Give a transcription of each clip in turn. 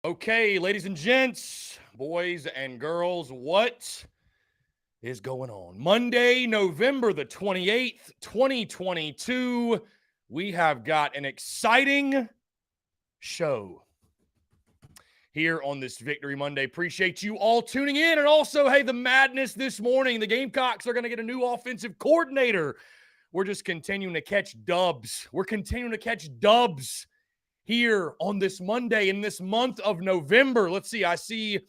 Okay, ladies and gents, boys and girls, what is going on? Monday, November the 28th, 2022. We have got an exciting show here on this Victory Monday. Appreciate you all tuning in. And also, hey, the madness this morning. The Gamecocks are going to get a new offensive coordinator. We're just continuing to catch dubs. We're continuing to catch dubs here on this Monday in this month of November. Let's see. I see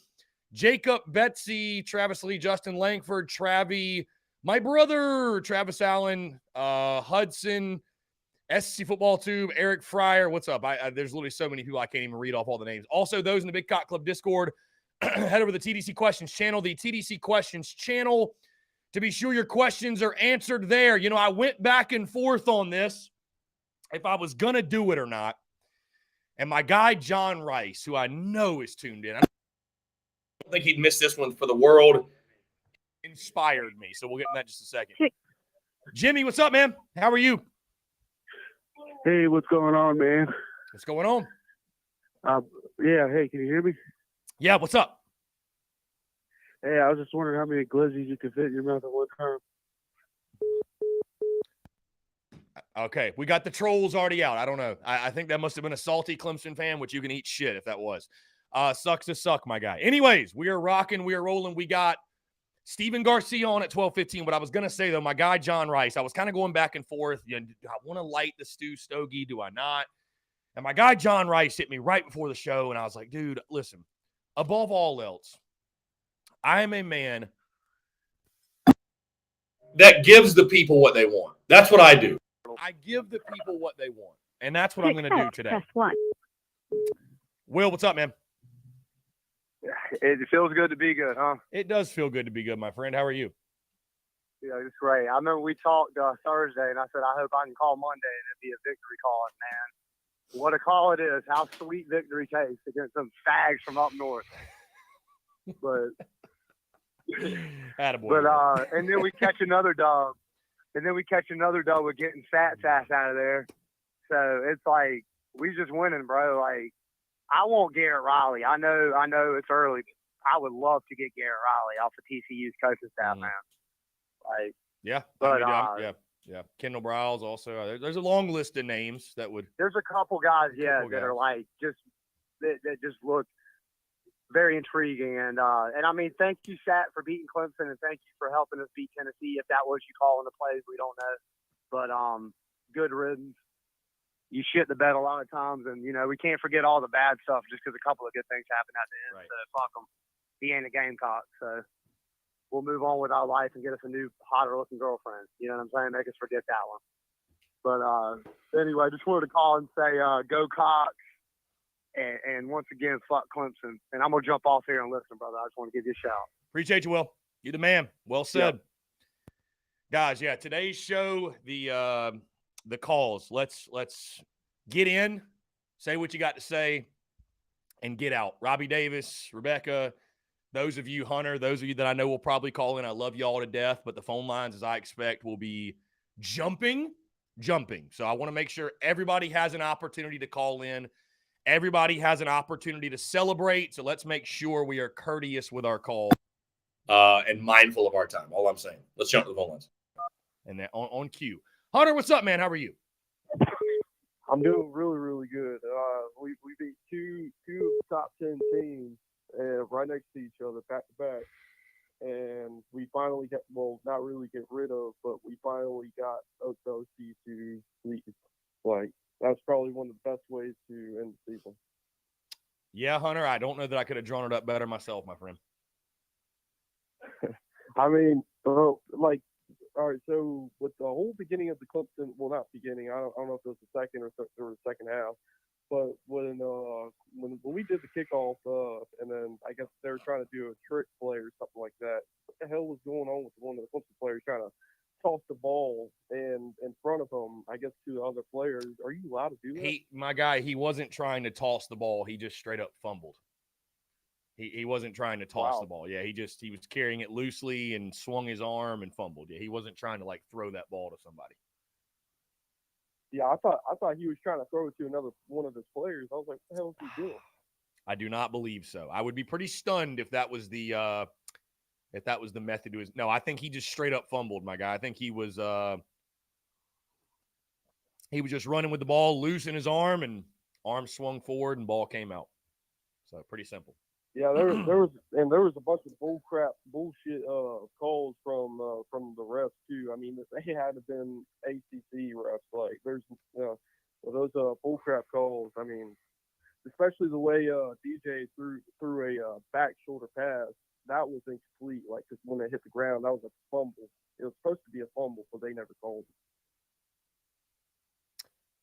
Jacob, Betsy, Travis Lee, Justin Langford, Travie, my brother, Travis Allen, Hudson, SC Football Tube, Eric Fryer. What's up? There's literally so many people I can't even read off all the names. Also, those in the Big Cock Club Discord, head over to the TDC Questions channel, to be sure your questions are answered there. You know, I went back and forth on this, if I was going to do it or not. And my guy, John Rice, who I know is tuned in, I don't think he'd miss this one for the world, inspired me. So we'll get in that in just a second. Jimmy, what's up, man? How are you? Hey, what's going on, man? What's going on? Yeah, hey, can you hear me? Yeah, what's up? Hey, I was just wondering how many glizzies you could fit in your mouth at one time. Okay, we got the trolls already out. I don't know. I think that must have been a salty Clemson fan, which you can eat shit if that was. Sucks to suck, my guy. Anyways, we are rocking. We are rolling. We got Stephen Garcia on at 12:15. What I was going to say, though, my guy, John Rice, I was kind of going back and forth. Do I want to light the stew stogie? Do I not? And my guy, John Rice, hit me right before the show, and I was like, dude, listen, above all else, I am a man that gives the people what they want. That's what I do. I give the people what they want, and that's what I'm going to do today. Press 1. Will, what's up, man? It feels good to be good, huh? It does feel good to be good, my friend. How are you? Yeah, it's great. I remember we talked Thursday, and I said, I hope I can call Monday, and it'd be a victory call. And, man, what a call it is. How sweet victory tastes against some fags from up north. But, Attaboy. and then we catch another dub. And then we catch another dub with getting Sat's ass out of there. So it's like, we just winning, bro. Like, I want Garrett Riley. I know it's early. But I would love to get Garrett Riley off the TCU's coaching staff, man. Like, yeah. But, yeah. Kendall Browse also. There's a long list of names that would. There's a couple guys, that are like that just look very intriguing. And I mean, thank you, Sat, for beating Clemson, and thank you for helping us beat Tennessee. If that was you calling the plays, we don't know. But good riddance. You shit the bed a lot of times, and, we can't forget all the bad stuff just because a couple of good things happened at the end. Right. So fuck them. He ain't a Gamecock. So we'll move on with our life and get us a new, hotter-looking girlfriend. You know what I'm saying? Make us forget that one. But anyway, just wanted to call and say go Cox. And once again, fuck Clemson. And I'm going to jump off here and listen, brother. I just want to give you a shout. Appreciate you, Will. You the man. Well said. Yep. Guys, yeah, today's show, the calls. Let's get in, say what you got to say, and get out. Robbie Davis, Rebecca, those of you, Hunter, those of you that I know will probably call in. I love you all to death, but the phone lines, as I expect, will be jumping. So I want to make sure everybody has an opportunity to call in. Everybody has an opportunity to celebrate, so let's make sure we are courteous with our call and mindful of our time. All I'm saying. Let's jump to the phone lines. And then on cue. Hunter, what's up, man? How are you? I'm doing really, really good. We beat two of the top 10 teams right next to each other, back to back. And we finally not really get rid of, but we finally got OC to lead. Like, that's probably one of the best ways to end the season. Yeah, Hunter, I don't know that I could have drawn it up better myself, my friend. I mean, all right, so with the whole beginning of the Clemson, well, not beginning, I don't know if it was the second or the second half, but when we did the kickoff, and then I guess they were trying to do a trick play or something like that. What the hell was going on with one of the Clemson players trying to toss the ball in front of him, I guess, to the other players? Are you allowed to do that? My guy, he wasn't trying to toss the ball. He just straight up fumbled. He wasn't trying to toss the ball. Yeah, he was carrying it loosely and swung his arm and fumbled. Yeah, he wasn't trying to throw that ball to somebody. Yeah, I thought he was trying to throw it to one of his players. I was like, what the hell is he doing? I do not believe so. I would be pretty stunned if that was the method to his. No, I think he just straight up fumbled, my guy. I think he was just running with the ball loose in his arm, and arm swung forward and ball came out. So pretty simple. Yeah, there was a bunch of bullshit calls from the refs too. I mean, they had to been ACC refs. Like, there's those bullcrap calls. I mean, especially the way DJ threw a back shoulder pass, that was incomplete. Like, 'cause when it hit the ground, that was a fumble. It was supposed to be a fumble, but they never called it.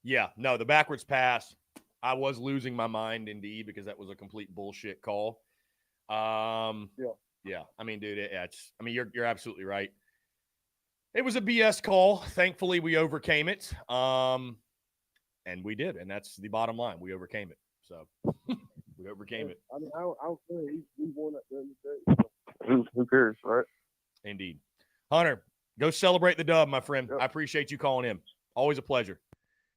Yeah, no, the backwards pass, I was losing my mind indeed because that was a complete bullshit call. Yeah. I mean, dude, you're absolutely right. It was a BS call. Thankfully, we overcame it. And we did, and that's the bottom line. We overcame it. So we overcame it. I mean, I don't think we won at the end of the day. Who cares, right? Indeed. Hunter, go celebrate the dub, my friend. Yep. I appreciate you calling in. Always a pleasure.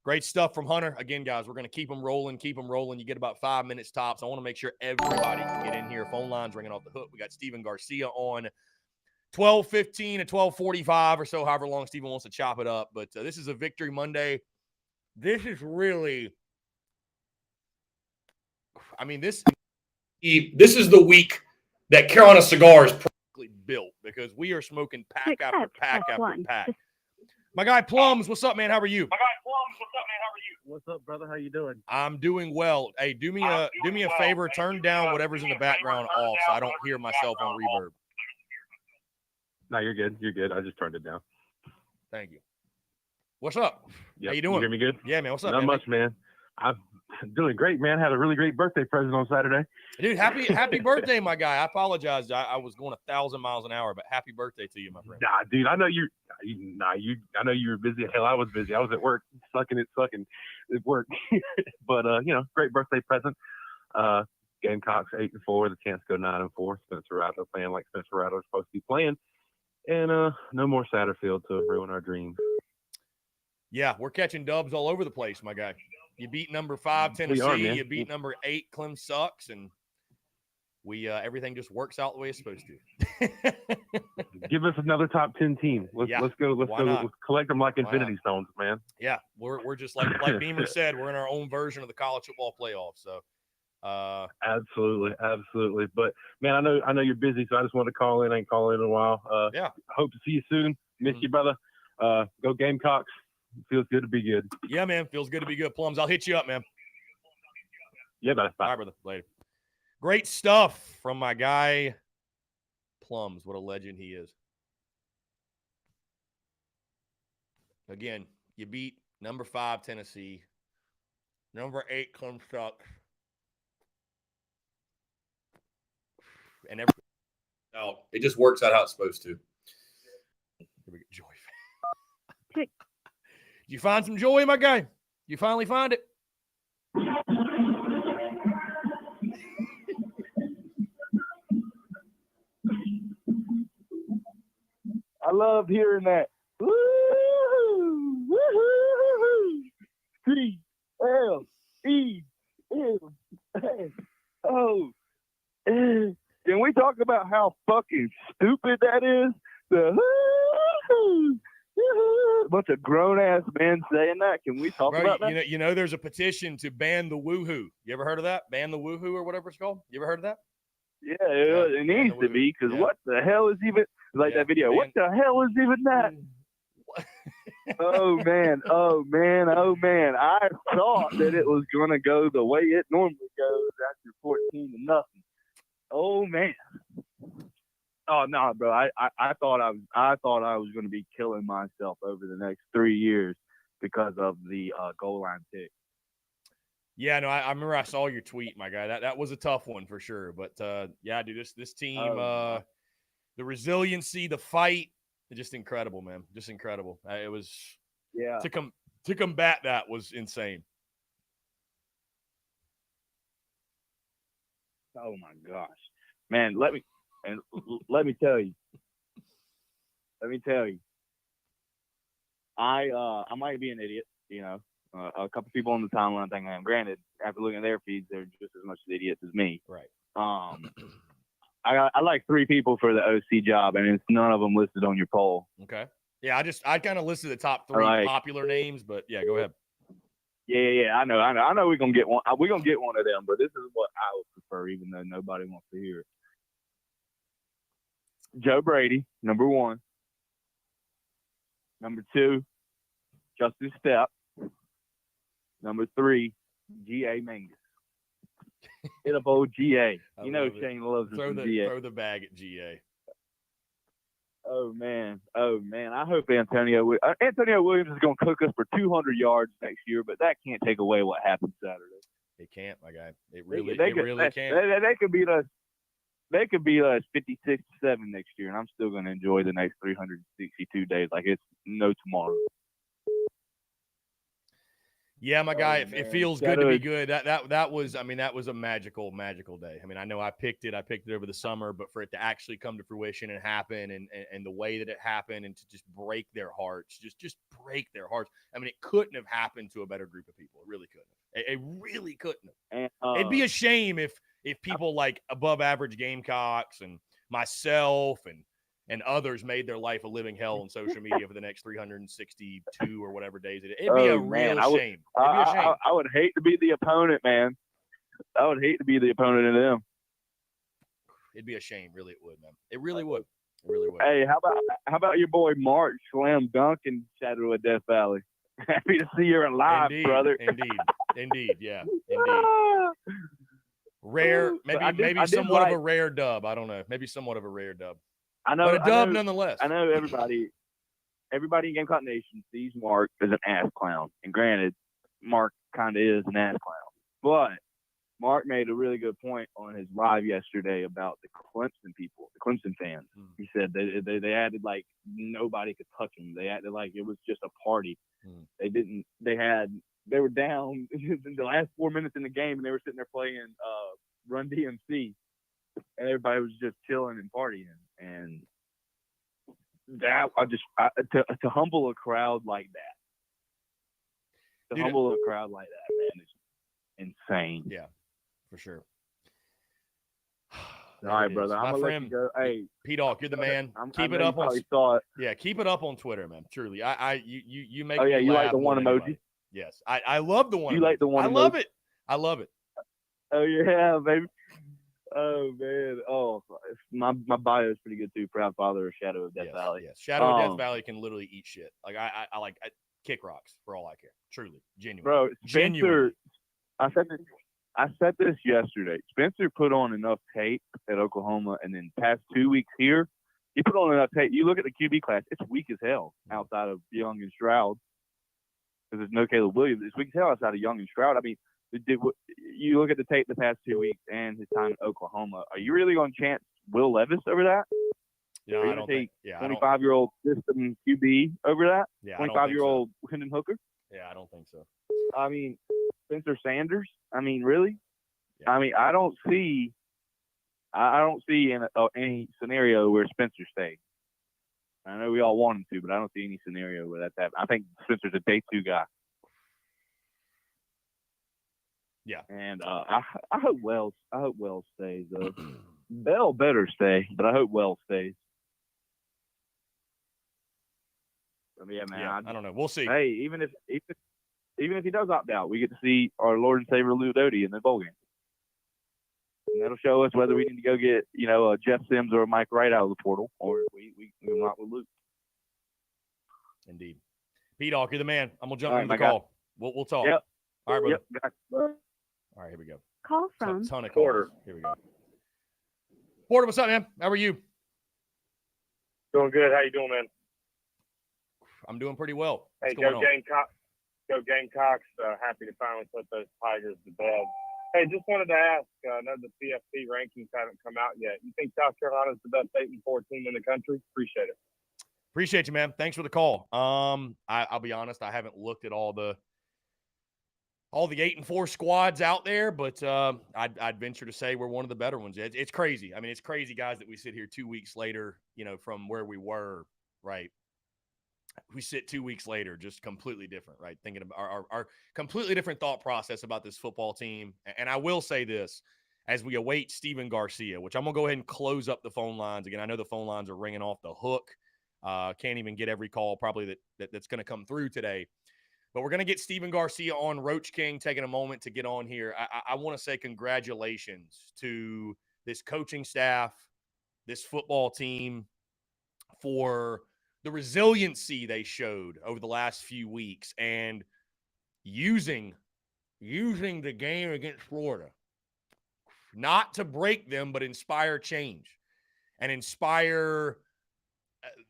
Great stuff from Hunter. Again, guys, we're going to keep them rolling. You get about 5 minutes tops. I want to make sure everybody can get in here. Phone lines ringing off the hook. We got Stephen Garcia on 12:15 to 12:45 or so, however long Stephen wants to chop it up. But this is a Victory Monday. This is really, I mean, this is the week that Carolina Cigars practically built, because we are smoking pack after pack after pack. My guy Plums, what's up, man? How are you? What's up, brother? How you doing? I'm doing well. Hey, do me a favor. Turn down whatever's in the background off so I don't hear myself on reverb. No, you're good. You're good. I just turned it down. Thank you. What's up? Yep. How you doing? You hear me good? Yeah, man. What's up, Not man? much, man. I'm doing great, man. Had a really great birthday present on Saturday. Dude, happy birthday, my guy. I apologize. I was going 1,000 miles an hour, but happy birthday to you, my friend. Nah, dude. I know I know you were busy. Hell, I was busy. I was at work, sucking at work. But great birthday present. Gamecocks 8-4, the chance to go 9-4. Spencer Rattler playing like Spencer Rattler supposed to be playing, and no more Satterfield to ruin our dreams. Yeah, we're catching dubs all over the place, my guy. You beat number 5 Tennessee. You beat number 8 Clemson sucks, and we everything just works out the way it's supposed to. Give us another top 10 team. Let's go. Let's collect them like Infinity Stones, man. Yeah, we're just like Beamer said, we're in our own version of the college football playoffs. So absolutely. But man, I know you're busy, so I just wanted to call in. I ain't called in a while. Hope to see you soon. Miss you, brother. Go Gamecocks. Feels good to be good. Yeah, man. Feels good to be good. Plums, I'll hit you up, man. Yeah, bye. All right, brother. Later. Great stuff from my guy, Plums. What a legend he is. Again, you beat number 5 Tennessee, number 8 Clemson sucks, and everything out. It just works out how it's supposed to. Here we go, Joy. Did you find some joy, my guy? You finally find it? I love hearing that. Woo-hoo! Woo-hoo! C-L-E-M-S-O. Can we talk about how fucking stupid that is? The woo-hoo! A bunch of grown-ass men saying that. Can we talk about that? You know, there's a petition to ban the woohoo. You ever heard of that? Ban the woohoo or whatever it's called? You ever heard of that? Yeah, it needs to be, because what the hell is even, that video, what the hell is even that? Oh, man. I thought that it was going to go the way it normally goes after 14-0. Oh, man. Oh no, bro! I thought I was going to be killing myself over the next 3 years because of the goal line pick. Yeah, no, I remember I saw your tweet, my guy. That was a tough one for sure. But yeah, dude, this team, the resiliency, the fight, just incredible, man. Just incredible. It was to combat that was insane. Oh my gosh, man! Let me tell you. I might be an idiot, a couple people on the timeline think I am. Granted, after looking at their feeds, they're just as much idiots as me. Right. I like 3 people for the OC job, and it's none of them listed on your poll. Okay. Yeah, I kind of listed the top 3 popular names, but yeah, go ahead. Yeah. I know we're gonna get one. We're gonna get one of them, but this is what I would prefer, even though nobody wants to hear it. Joe Brady, number 1. Number 2, Justin Stepp. Number 3, G.A. Mangus. Hit up old G.A. You know Shane loves him from G.A. Throw the bag at G.A. Oh, man. I hope Antonio Williams is going to cook us for 200 yards next year, but that can't take away what happened Saturday. It can't, my guy. It really can't. They could beat us. They could beat us 56-7 next year, and I'm still going to enjoy the next 362 days like it's no tomorrow. Yeah, my guy, it feels good to be good. That was a magical day. I mean, I know I picked it over the summer, but for it to actually come to fruition and happen and the way that it happened and to just break their hearts, just break their hearts. I mean, it couldn't have happened to a better group of people. It really couldn't have. It really couldn't have. And, it'd be a shame if people like above average Gamecocks and myself and others made their life a living hell on social media for the next 362 or whatever days it is. It'd be a real shame. It'd be a shame. I would hate to be the opponent, man. I would hate to be the opponent of them. It'd be a shame. Really, it would, man. It really would. It really would. Hey, how about your boy Mark Slam Dunk in Shadow of Death Valley? Happy to see you're alive, brother. Indeed. Yeah. Indeed. Rare, maybe somewhat of a rare dub. I don't know. Maybe somewhat of a rare dub. I know, but a dub nonetheless. I know everybody in Gamecock Nation sees Mark as an ass clown. And granted, Mark kind of is an ass clown. But Mark made a really good point on his live yesterday about the Clemson people, the Clemson fans. He said they acted like nobody could touch them. They acted like it was just a party. They were down in the last 4 minutes in the game, and they were sitting there playing Run DMC, and everybody was just chilling and partying. And that to humble a crowd like that, man, is insane. Yeah, for sure. All right, brother. I'm gonna let you go. Hey, P-Dog, you're the man. Keep it up on Twitter, man. Truly, you make. Oh yeah, you like the one emoji? Anybody. Yes, I love the one. You like the one? I love it. I love it. Oh yeah, baby. Oh man. Oh, my bio is pretty good too. Proud father of Shadow of Death Valley. Yes, Shadow of Death Valley can literally eat shit. Like I kick rocks for all I care. Truly, genuine. Bro, Spencer. I said this yesterday. Spencer put on enough tape at Oklahoma, and then past 2 weeks here, he put on enough tape. You look at the QB class; it's weak as hell outside of Young and Stroud. Because there's no Caleb Williams. It's weak as hell outside of Young and Stroud. I mean, you look at the tape the past 2 weeks and his time at Oklahoma. Are you really going to chance Will Levis over that? Yeah, I don't think. 25-year-old system QB over that? Yeah, 25-year-old Hendon Hooker? Yeah, I don't think so. I mean, Spencer Sanders? I mean, really? Yeah. I mean, I don't see any scenario where Spencer stays. I know we all want him to, but I don't see any scenario where that's happening. I think Spencer's a day 2 guy. Yeah. And I hope Wells stays. Bell better stay, but I hope Wells stays. I mean, yeah, man. Yeah, I don't know. We'll see. Hey, even if he does opt out, we get to see our Lord and Savior Lou Doty in the bowl game. And that'll show us whether we need to go get, a Jeff Sims or a Mike Wright out of the portal, or we rock with Luke. Indeed. P-Dog, you're the man. I'm going to jump in the call. We'll talk. Yep. All right, brother. Yep. All right, here we go. Call from ton of Porter. Here we go. Porter, what's up, man? How are you? Doing good. How you doing, man? I'm doing pretty well. Hey, go Gamecocks. Go Gamecocks. Happy to finally put those Tigers to bed. Hey, just wanted to ask, I know the CFP rankings haven't come out yet. You think South Carolina's the best 8-4 team in the country? Appreciate it. Appreciate you, man. Thanks for the call. I'll be honest, I haven't looked at all the 8-4 squads out there, but I'd venture to say we're one of the better ones. It's crazy. I mean, it's crazy, guys, that we sit here 2 weeks later, from where we were, right? we sit 2 weeks later, just completely different, right? Thinking about our completely different thought process about this football team. And I will say this, as we await Stephen Garcia, which I'm going to go ahead and close up the phone lines. Again, I know the phone lines are ringing off the hook. Can't even get every call probably that's going to come through today. But we're going to get Stephen Garcia on. Roach King taking a moment to get on here. I want to say congratulations to this coaching staff, this football team, for the resiliency they showed over the last few weeks and using the game against Florida not to break them, but inspire change and inspire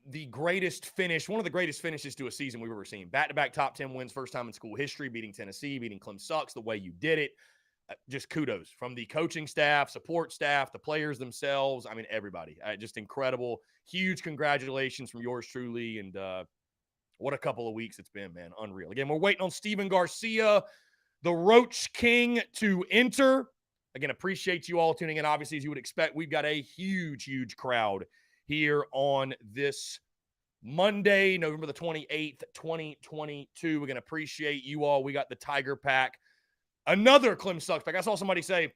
the greatest finish, one of the greatest finishes to a season we've ever seen. Back-to-back top 10 wins, first time in school history, beating Tennessee, beating Clemson, the way you did it. Just kudos from the coaching staff, support staff, the players themselves. I mean, everybody. Just incredible. Huge congratulations from yours truly. And what a couple of weeks it's been, man. Unreal. Again, we're waiting on Stephen Garcia, the Roach King, to enter. Again, appreciate you all tuning in. Obviously, as you would expect, we've got a huge crowd here on this Monday, November the 28th, 2022. We're going to appreciate you all. We got the Tiger Pack. Another Clemson pack. I saw somebody say,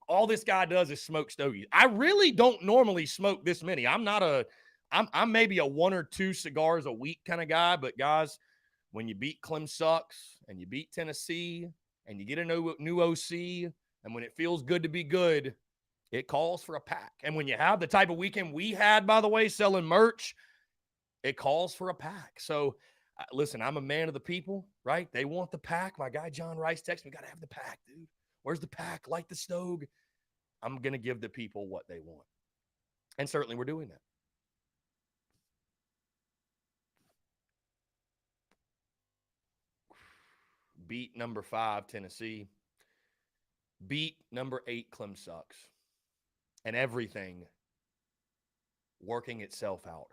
all this guy does is smoke stogies. I really don't normally smoke this many. I'm maybe a 1 or 2 cigars a week kind of guy, but guys, when you beat Clemson and you beat Tennessee and you get a new OC, and when it feels good to be good, it calls for a pack. And when you have the type of weekend we had, by the way, selling merch, it calls for a pack. So, listen, I'm a man of the people, right? They want the pack. My guy John Rice texted me, got to have the pack, dude. Where's the pack? Light the stove. I'm going to give the people what they want. And certainly we're doing that. Beat number 5, Tennessee. Beat number 8, Clemson. And everything working itself out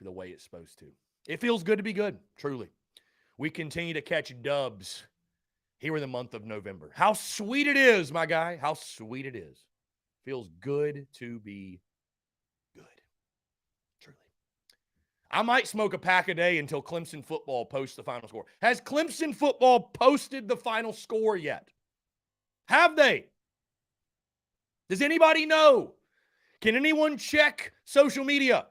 the way it's supposed to. It feels good to be good, truly. We continue to catch dubs here in the month of November. How sweet it is, my guy. How sweet it is. Feels good to be good. Truly. I might smoke a pack a day until Clemson football posts the final score. Has Clemson football posted the final score yet? Have they? Does anybody know? Can anyone check social media?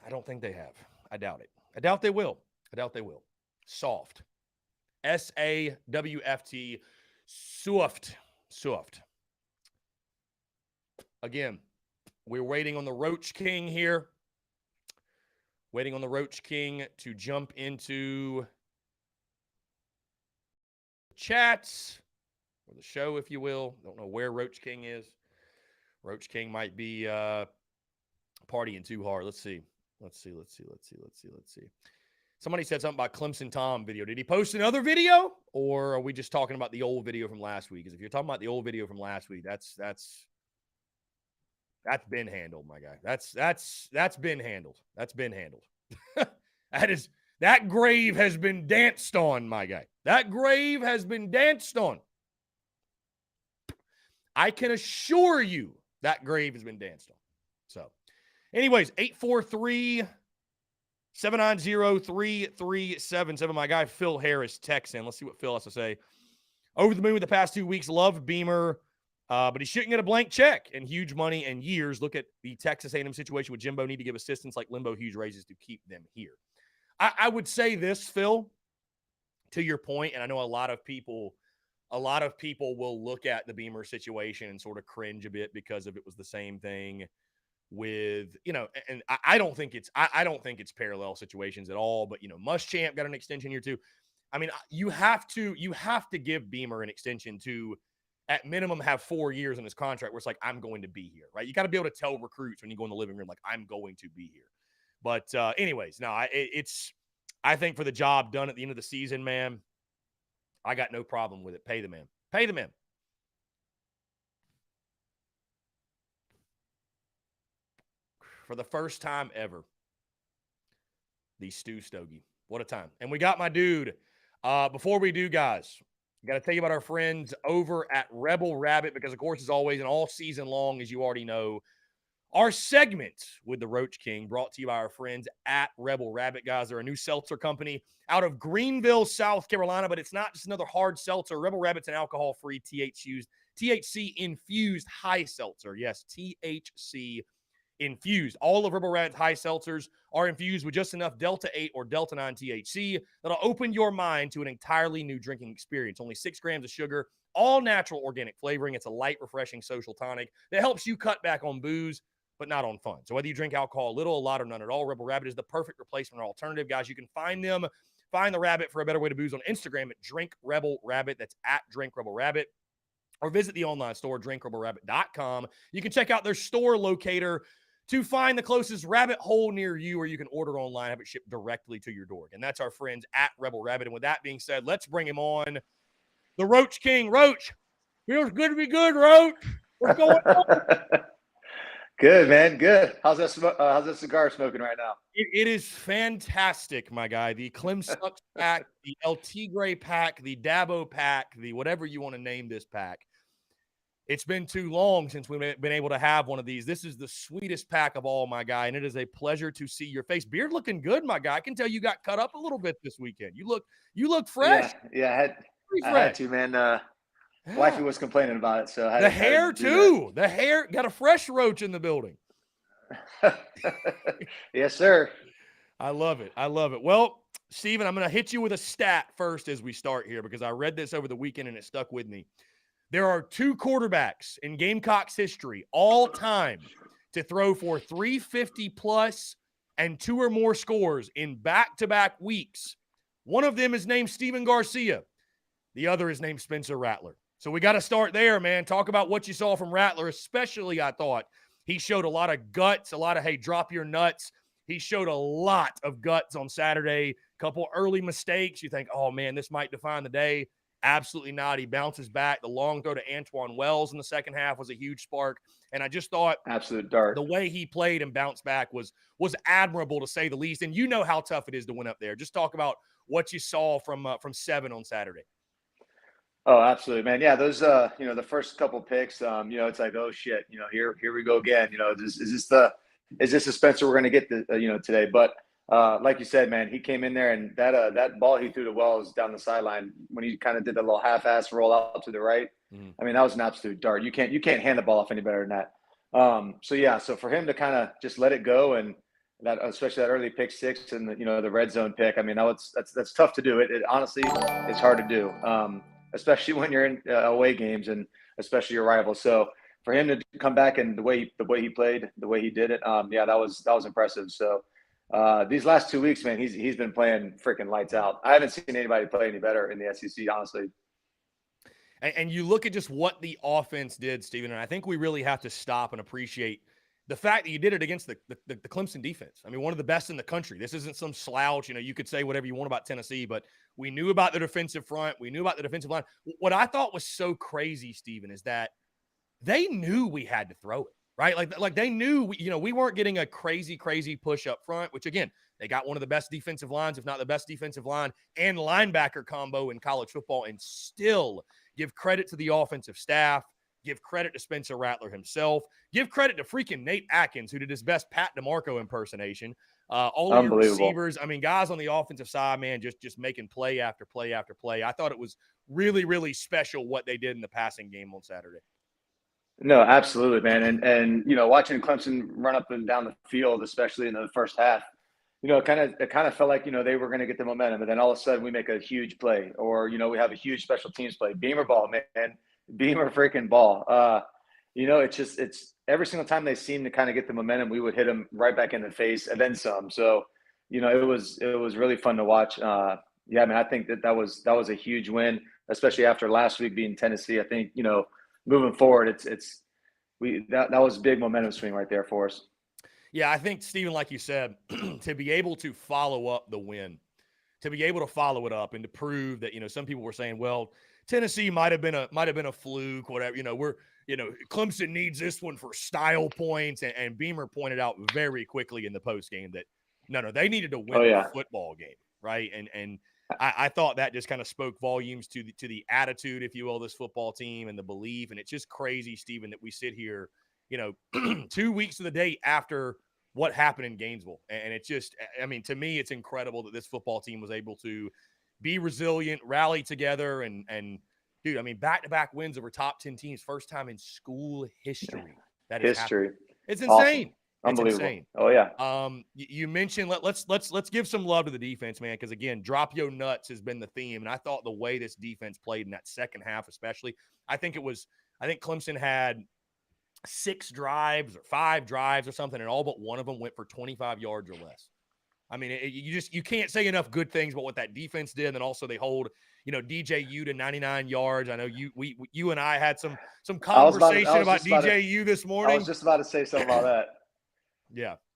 I don't think they have. I doubt it. I doubt they will. Soft. S-A-W-F-T. Soft. Again, we're waiting on the Roach King here. Waiting on the Roach King to jump into chats or the show, if you will. Don't know where Roach King is. Roach King might be partying too hard. Let's see. Somebody said something about Clemson Tom video. Did he post another video, or are we just talking about the old video from last week? Because if you're talking about the old video from last week, that's been handled, my guy. That's been handled. That's been handled. That grave has been danced on, my guy. That grave has been danced on. I can assure you that grave has been danced on. So, anyways, 843-790-3377. My guy Phil Harris texts in. Let's see what Phil has to say. Over the moon with the past 2 weeks. Love Beamer, but he shouldn't get a blank check and huge money and years. Look at the Texas A&M situation with Jimbo. Need to give assistance like Limbo, huge raises to keep them here. I would say this, Phil, to your point, and I know a lot of people will look at the Beamer situation and sort of cringe a bit because if it was the same thing with, and I don't think it's parallel situations at all, but Muschamp got an extension here too. I mean, you have to give Beamer an extension to at minimum have 4 years in his contract where it's like, I'm going to be here, right? You got to be able to tell recruits when you go in the living room, like, I'm going to be here. But anyways, no, I think for the job done at the end of the season, man, I got no problem with it. Pay the man. For the first time ever, the Stu Stogie. What a time. And we got my dude. Before we do, guys, Got to tell you about our friends over at Rebel Rabbit because, of course, as always, and all season long, as you already know, our segment with the Roach King brought to you by our friends at Rebel Rabbit. Guys, they're a new seltzer company out of Greenville, South Carolina, but it's not just another hard seltzer. Rebel Rabbit's an alcohol-free, THC-infused high seltzer. Yes, THC infused. All of Rebel Rabbit's high seltzers are infused with just enough Delta 8 or Delta 9 THC that'll open your mind to an entirely new drinking experience. Only 6 grams of sugar, all natural organic flavoring. It's a light, refreshing social tonic that helps you cut back on booze, but not on fun. So whether you drink alcohol a little, a lot, or none at all, Rebel Rabbit is the perfect replacement or alternative. Guys, you can find the Rabbit for a better way to booze on Instagram at Drink Rebel Rabbit. That's at Drink Rebel Rabbit. Or visit the online store, drinkrebelrabbit.com. You can check out their store locator to find the closest rabbit hole near you, or you can order online, have it shipped directly to your door. And that's our friends at Rebel Rabbit. And with that being said, let's bring him on. The Roach King. Roach, feels good to be good, Roach. What's going on? Good, man. Good. How's that cigar smoking right now? It is fantastic, my guy. The Clemson pack, the El Tigre pack, the Dabo pack, the whatever you want to name this pack. It's been too long since we've been able to have one of these. This is the sweetest pack of all, my guy, and it is a pleasure to see your face. Beard looking good, my guy. I can tell you got cut up a little bit this weekend. You look fresh. Yeah, I had to, man. Wifey was complaining about it, so the hair too. The hair got a fresh Roach in the building. Yes, sir. I love it. Well, Stephen, I'm going to hit you with a stat first as we start here because I read this over the weekend and it stuck with me. There are 2 quarterbacks in Gamecocks history all time to throw for 350 plus and 2 or more scores in back-to-back weeks. One of them is named Stephen Garcia. The other is named Spencer Rattler. So we got to start there, man. Talk about what you saw from Rattler, especially I thought he showed a lot of guts, a lot of, hey, drop your nuts. He showed a lot of guts on Saturday. Couple early mistakes. You think, oh, man, this might define the day. Absolutely not. He bounces back. The long throw to Antoine Wells in the second half was a huge spark. And I just thought absolute dart. The way he played and bounced back was admirable, to say the least. And you know how tough it is to win up there. Just talk about what you saw from 7 on Saturday. Oh, absolutely, man. Yeah, those the first couple picks, it's like, oh shit, here we go again. Is this the Spencer we're going to get today? But like you said, man, he came in there and that ball he threw to Wells down the sideline when he kind of did the little half-ass roll out to the right. Mm-hmm. I mean, that was an absolute dart. You can't hand the ball off any better than that. So for him to kind of just let it go, and that, especially that early pick 6 and the red zone pick. I mean, that's tough to do. It honestly is hard to do, especially when you're in away games and especially your rival. So for him to come back and the way he played, the way he did it, that was impressive. So. These last 2 weeks, man, he's been playing freaking lights out. I haven't seen anybody play any better in the SEC, honestly. And you look at just what the offense did, Stephen, and I think we really have to stop and appreciate the fact that you did it against the Clemson defense. I mean, one of the best in the country. This isn't some slouch. You could say whatever you want about Tennessee, but we knew about the defensive front. We knew about the defensive line. What I thought was so crazy, Stephen, is that they knew we had to throw it. Right? Like they knew, we weren't getting a crazy push up front, which again, they got one of the best defensive lines, if not the best defensive line and linebacker combo in college football, and still give credit to the offensive staff, give credit to Spencer Rattler himself, give credit to freaking Nate Atkins, who did his best Pat DeMarco impersonation. All of your receivers, I mean, guys on the offensive side, man, just making play after play after play. I thought it was really, really special what they did in the passing game on Saturday. No, absolutely, man. And watching Clemson run up and down the field, especially in the first half, it kind of felt like, they were going to get the momentum. And then all of a sudden we make a huge play, or, we have a huge special teams play. Beamer ball, man. Beamer freaking ball. It's every single time they seem to kind of get the momentum, we would hit them right back in the face and then some. So, it was really fun to watch. I think that was a huge win, especially after last week being Tennessee. I think, moving forward, that was a big momentum swing right there for us. Yeah, I think, Stephen, like you said, to be able to follow up the win, to be able to follow it up and to prove that, some people were saying, well, Tennessee might have been a fluke, whatever. Clemson needs this one for style points, and Beamer pointed out very quickly in the post game that no, they needed to win the football game, right? And I thought that just kind of spoke volumes to the attitude, if you will, of this football team and the belief. And it's just crazy, Stephen, that we sit here, 2 weeks to the date after what happened in Gainesville. And it's just, I mean, to me, it's incredible that this football team was able to be resilient, rally together, and dude, I mean, back-to-back wins over top 10 teams, first time in school history. That is history. It's insane. Awesome. Unbelievable. It's insane. Oh yeah. You mentioned let's give some love to the defense, man, because again, drop yo nuts has been the theme, and I thought the way this defense played in that second half, especially, I think Clemson had 6 drives or 5 drives or something, and all but one of them went for 25 yards or less. I mean, you can't say enough good things about what that defense did. And then also they hold, DJU to 99 yards. I know you and I had some conversation about DJU this morning. I was just about to say something about that.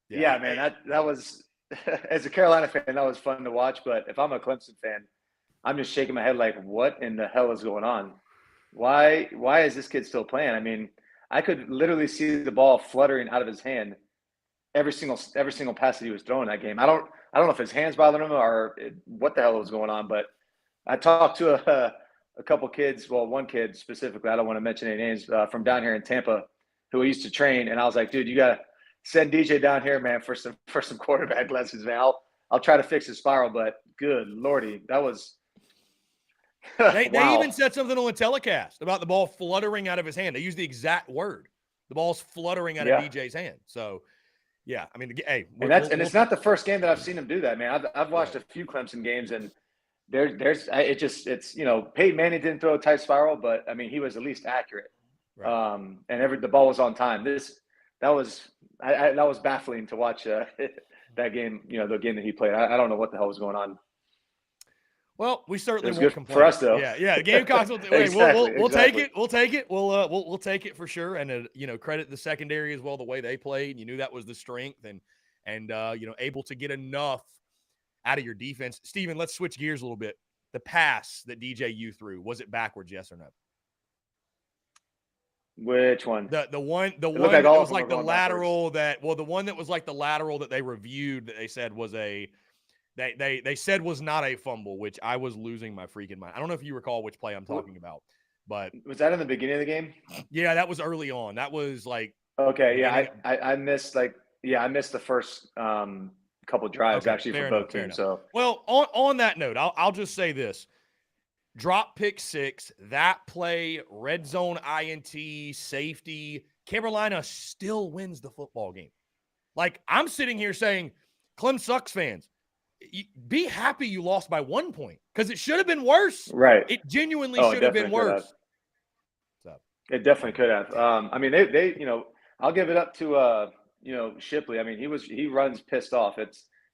Yeah, man. That was, as a Carolina fan, that was fun to watch. But if I'm a Clemson fan, I'm just shaking my head like, what in the hell is going on? Why is this kid still playing? I mean, I could literally see the ball fluttering out of his hand every single pass that he was throwing that game. I don't know if his hands bothered him or what the hell was going on, but I talked to a couple kids, well, one kid specifically, I don't want to mention any names, from down here in Tampa, who I used to train, and I was like, dude, you gotta send DJ down here, man, for some quarterback lessons, man. I'll try to fix his spiral, but good lordy, that was they even said something on the telecast about the ball fluttering out of his hand. They used the exact word. The ball's fluttering out of DJ's hand. So yeah, I mean, hey, it's not the first game that I've seen him do that, man. I've watched a few Clemson games, and it's Peyton Manning didn't throw a tight spiral, but I mean, he was at least accurate, right. And the ball was on time. That was baffling to watch that game. The game that he played. I don't know what the hell was going on. Well, we certainly won't good complain for us, though. Yeah. The Gamecocks will Exactly. We'll take it. We'll take it. We'll take it for sure. And credit the secondary as well, the way they played. You knew that was the strength, and able to get enough out of your defense. Stephen, let's switch gears a little bit. The pass that DJU threw, was it backwards? Yes or no? Which one? The one that was like the lateral the one that was like the lateral that they reviewed that they said was They said was not a fumble, which I was losing my freaking mind. I don't know if you recall which play I'm talking about, but was that in the beginning of the game? Yeah, that was early on. That was like okay. Yeah, I missed the first couple drives actually for both teams. So well, on that note, I'll just say this: drop pick 6, that play, red zone INT, safety. Carolina still wins the football game. Like I'm sitting here saying, Clem sucks fans. Be happy you lost by 1 point because it should have been worse. Right. It genuinely should have been worse. So it definitely could have. I mean, they I'll give it up to Shipley. I mean, he runs pissed off.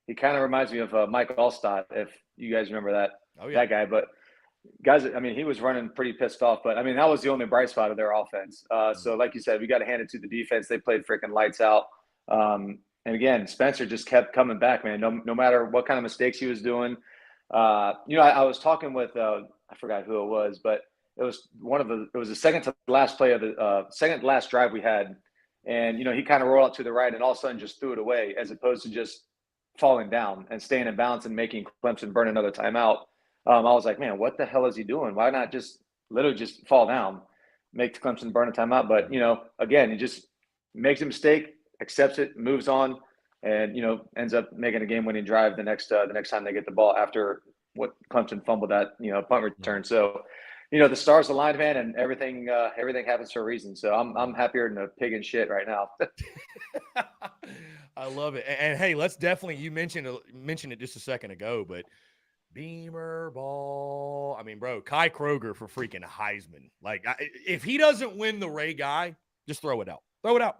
He kind of reminds me of Mike Allstott, if you guys remember that that guy. But guys, I mean, he was running pretty pissed off. But I mean, that was the only bright spot of their offense. So like you said, we got to hand it to the defense. They played freaking lights out. And again, Spencer just kept coming back, man. No matter what kind of mistakes he was doing. I was talking with I forgot who it was, but it was the second to last play of the second to last drive we had, and he kind of rolled out to the right and all of a sudden just threw it away as opposed to just falling down and staying in balance and making Clemson burn another timeout. I was like, man, what the hell is he doing? Why not just literally just fall down, make Clemson burn a timeout? But again, he just makes a mistake, accepts it, moves on, and ends up making a game-winning drive the next time they get the ball after what Clemson fumbled that punt return. So the stars aligned, man, and everything happens for a reason. So I'm happier than a pig in shit right now. I love it. And hey, let's definitely, you mentioned it just a second ago, but Beamer ball. I mean, bro, Kai Kroger for freaking Heisman. Like, if he doesn't win the Ray Guy, just throw it out. Throw it out.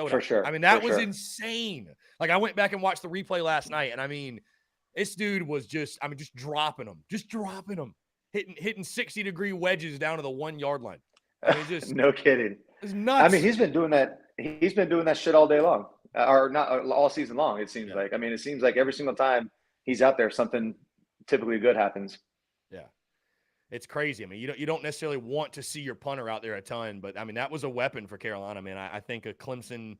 For sure. I mean, that was insane. Like, I went back and watched the replay last night, and I mean, this dude was just dropping them, hitting 60-degree wedges down to the 1 yard line. I mean, just no kidding. It's nuts. I mean, he's been doing that. He's been doing that shit all day long, or not all season long. It seems like. I mean, it seems like every single time he's out there, something typically good happens. Yeah. It's crazy. I mean, you don't necessarily want to see your punter out there a ton, but I mean, that was a weapon for Carolina. I mean, I think a Clemson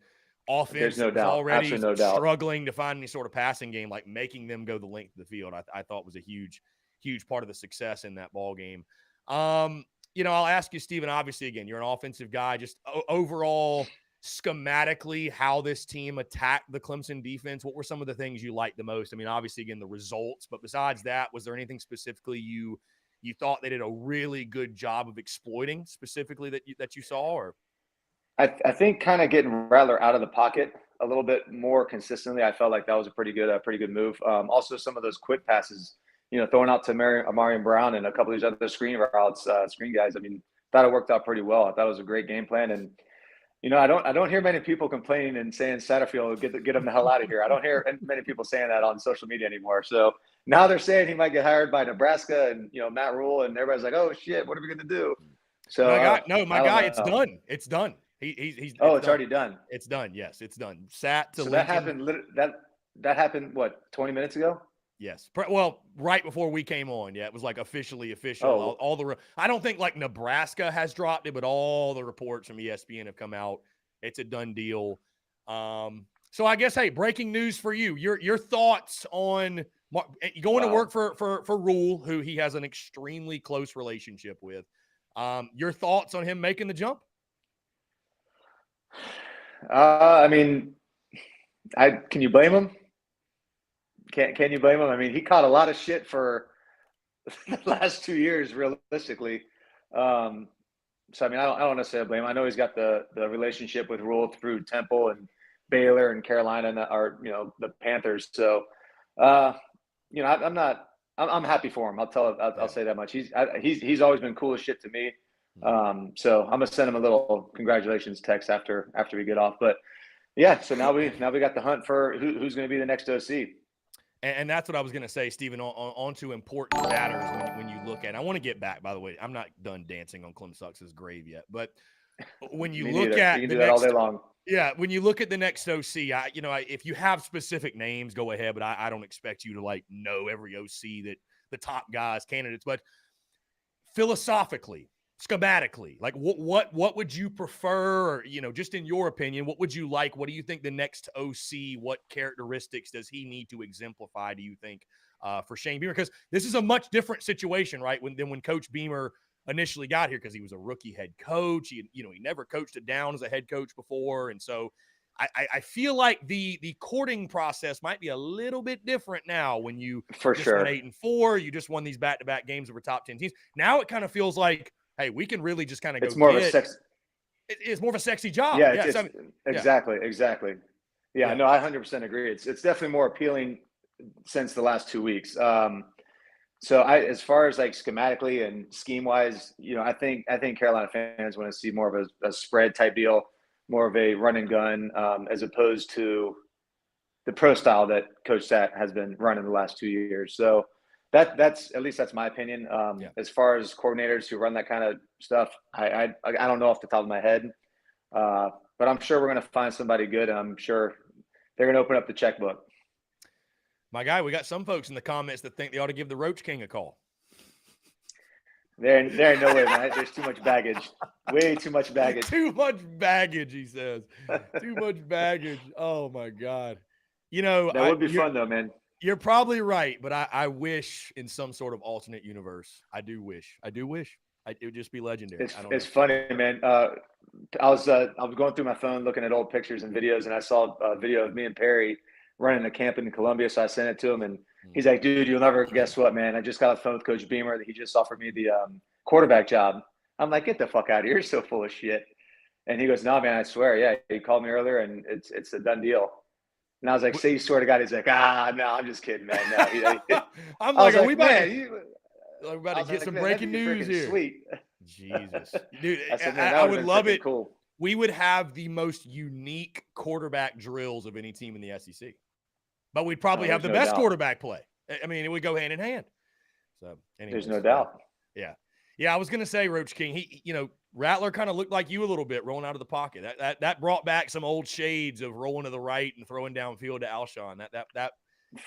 offense was already struggling to find any sort of passing game, like making them go the length of the field. I thought was a huge huge part of the success in that ball game. I'll ask you, Stephen, obviously, again, you're an offensive guy, just overall schematically how this team attacked the Clemson defense. What were some of the things you liked the most? I mean, obviously, again, the results, but besides that, was there anything specifically you thought they did a really good job of exploiting specifically that you saw? Or I think kind of getting Rattler out of the pocket a little bit more consistently, I felt like that was a pretty good move. Also, some of those quick passes, throwing out to Amarian Brown and a couple of these other screen routes, screen guys. I mean, thought it worked out pretty well. I thought it was a great game plan. And, I don't hear many people complaining and saying Satterfield, get him the hell out of here. I don't hear many people saying that on social media anymore. So now they're saying he might get hired by Nebraska and, Matt Rule, and everybody's like, oh, shit, what are we going to do? So my guy, it's done. It's done. It's already done. It's done. Yes, it's done. Sat to so Lincoln. that happened, what, 20 minutes ago? Yes. Well, right before we came on. Yeah, it was like officially official. Oh. All I don't think like Nebraska has dropped it, but all the reports from ESPN have come out. It's a done deal. So I guess, hey, breaking news for you. Your thoughts on going to work for Rule, who he has an extremely close relationship with. Your thoughts on him making the jump? I mean, can you blame him? Can you blame him? I mean, he caught a lot of shit for the last 2 years, realistically. So I mean, I don't necessarily blame him. I know he's got the relationship with Rule through Temple and Baylor and Carolina, and the Panthers. So, I'm happy for him. I'll say that much. He's always been cool as shit to me. So I'm gonna send him a little congratulations text after we get off. But yeah, so now we got the hunt for who's going to be the next OC. And that's what I was going to say, Stephen, on to important matters when you look at it. I want to get back, by the way. I'm not done dancing on Clem Sucks' grave yet. But when you look at you can do that all day long. Yeah, when you look at the next OC, if you have specific names, go ahead. But I don't expect you to know every OC that the top guys, candidates. But philosophically, schematically, what would you prefer? Or, just in your opinion, what would you like? What do you think the next OC? What characteristics does he need to exemplify? Do you think for Shane Beamer? Because this is a much different situation, right? Than when Coach Beamer initially got here, because he was a rookie head coach. He never coached it down as a head coach before, and so I feel like the courting process might be a little bit different now. When you went 8-4, you just won these back-to-back games over top 10 teams. Now it kind of feels like, hey, we can really just kind of go. It's more of a sexy. It's more of a sexy job. Yeah, exactly. Yeah, no, I 100% agree. It's definitely more appealing since the last 2 weeks. So as far as schematically and scheme wise, I think Carolina fans want to see more of a spread type deal, more of a run and gun, as opposed to the pro style that Coach Sat has been running the last 2 years. So that's at least that's my opinion. As far as coordinators who run that kind of stuff, I don't know off the top of my head, but I'm sure we're going to find somebody good, and I'm sure they're going to open up the checkbook. My guy, we got some folks in the comments that think they ought to give the Roach King a call. There ain't no way, man. There's too much baggage. Way too much baggage. Too much baggage, he says. Too much baggage. Oh, my God. That would be fun, though, man. You're probably right, but I wish in some sort of alternate universe. I do wish. It would just be legendary. It's funny, man. I was going through my phone looking at old pictures and videos, and I saw a video of me and Perry running a camp in Columbia, so I sent it to him, and he's like, dude, you'll never guess what, man. I just got off the phone with Coach Beamer that he just offered me the quarterback job. I'm like, get the fuck out of here. You're so full of shit. And he goes, no, man, I swear. Yeah, he called me earlier, and it's a done deal. And I was like, say you swear to God. He's like, no, I'm just kidding, man. No, I'm like, are we about to get some breaking news here? Sweet. Jesus. Dude, said, I would love it. Cool. We would have the most unique quarterback drills of any team in the SEC. But we'd probably have the best quarterback play. I mean, it would go hand in hand. So, anyways, there's no doubt. Yeah, I was going to say, Roach King, Rattler kind of looked like you a little bit rolling out of the pocket. That brought back some old shades of rolling to the right and throwing downfield to Alshon. That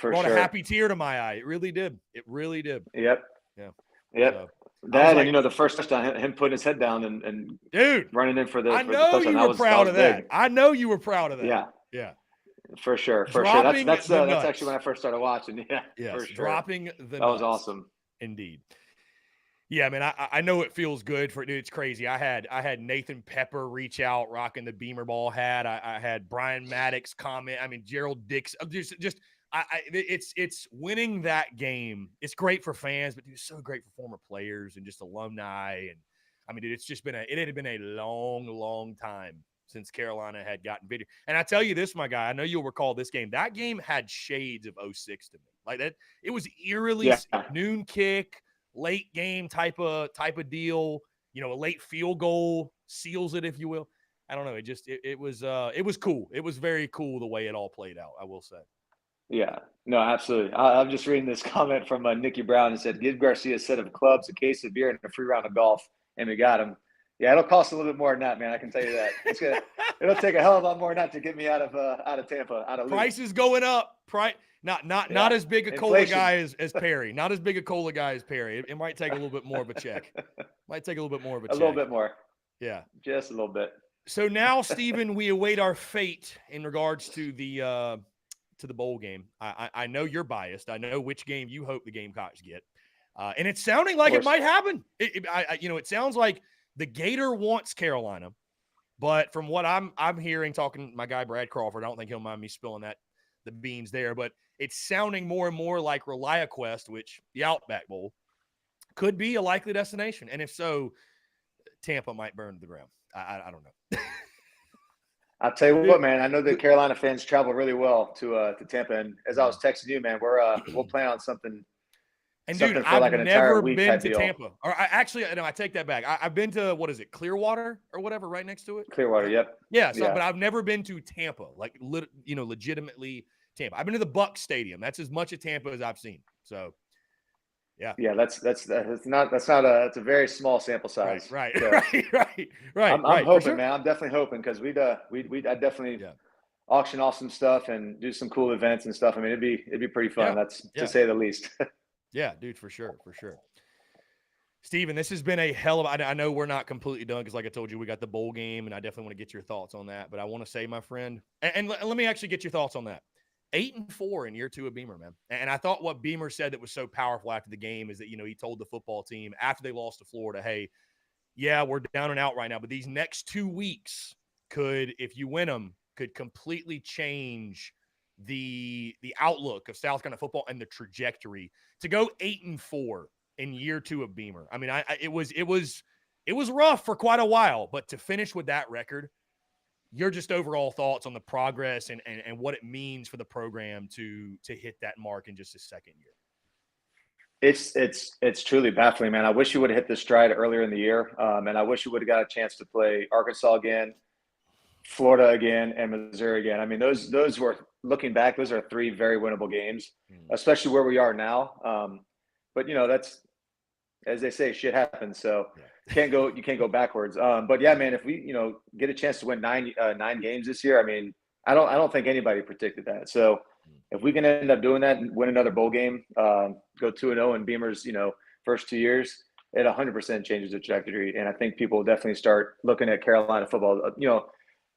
brought a happy tear to my eye. It really did. Yep. Yeah. Yep. So, that and the first touchdown, him putting his head down and dude running in for the. I know you were proud of that. I know you were proud of that. Yeah. For sure. That's actually when I first started watching. Yeah. Yes, for sure. Dropping the that was awesome. Indeed. Yeah, man, I know it feels good for dude. It's crazy. I had Nathan Pepper reach out rocking the Beamer Ball hat. I had Brian Maddox comment. I mean, Gerald Dix. It's winning that game. It's great for fans, but dude, it's so great for former players and just alumni. And I mean, dude, it had been a long time since Carolina had gotten video. And I tell you this, my guy, I know you'll recall this game. That game had shades of 06 to me. Like that, it was eerily noon kick, late game type of deal, you know, a late field goal seals it, if you will. I don't know. It was cool. It was very cool the way it all played out, I will say. Yeah, no, absolutely. I'm just reading this comment from Nikki Brown. It said, give Garcia a set of clubs, a case of beer, and a free round of golf. And we got him. Yeah, it'll cost a little bit more than that, man. I can tell you that. It'll take a hell of a lot more than that to get me out of Tampa, out of price is going up. Not as big a cola guy as Perry. Not as big a cola guy as Perry. It might take a little bit more of a check. A little bit more. Yeah, just a little bit. So now, Stephen, we await our fate in regards to the bowl game. I know you're biased. I know which game you hope the Gamecocks get, and it's sounding like it might happen. It sounds like the Gator wants Carolina, but from what I'm hearing, talking to my guy Brad Crawford, I don't think he'll mind me spilling the beans there, but it's sounding more and more like ReliaQuest, which the Outback Bowl could be a likely destination, and if so, Tampa might burn to the ground. I don't know. I'll tell you what, man. I know that Carolina fans travel really well to Tampa, and as I was texting you, man, we'll plan on something. And dude, I've never been to Tampa. Or I take that back. I've been to, what is it, Clearwater or whatever, right next to it. Clearwater, yep. Yeah, but I've never been to Tampa, like legitimately Tampa. I've been to the Bucs Stadium. That's as much of Tampa as I've seen. So, yeah. Yeah, that's a very small sample size. Right. So, right. I'm hoping, man. I'm definitely hoping because I'd definitely auction off some stuff and do some cool events and stuff. I mean, it'd be pretty fun. That's to say the least. Yeah, dude, for sure. Stephen, this has been a hell of I know we're not completely done because, like I told you, we got the bowl game, and I definitely want to get your thoughts on that. But I want to say, my friend, and let me actually get your thoughts on that. 8-4 in year 2 of Beamer, man. And I thought what Beamer said that was so powerful after the game is that, he told the football team after they lost to Florida, hey, yeah, we're down and out right now, but these next 2 weeks could, if you win them, could completely change the outlook of South Carolina football and the trajectory to go 8-4 in year 2 of Beamer. I mean, it was rough for quite a while, but to finish with that record, your just overall thoughts on the progress and what it means for the program to hit that mark in just his second year. It's truly baffling, man. I wish you would have hit this stride earlier in the year, and I wish you would have got a chance to play Arkansas again, Florida again, and Missouri again. I mean, those were, looking back, those are 3 very winnable games, especially where we are now. But that's, as they say, shit happens. So you can't go backwards. But yeah, man, if we get a chance to win 9 games this year, I mean, I don't think anybody predicted that. So if we can end up doing that and win another bowl game, go 2-0 in Beamer's first 2 years, it 100% changes the trajectory. And I think people will definitely start looking at Carolina football.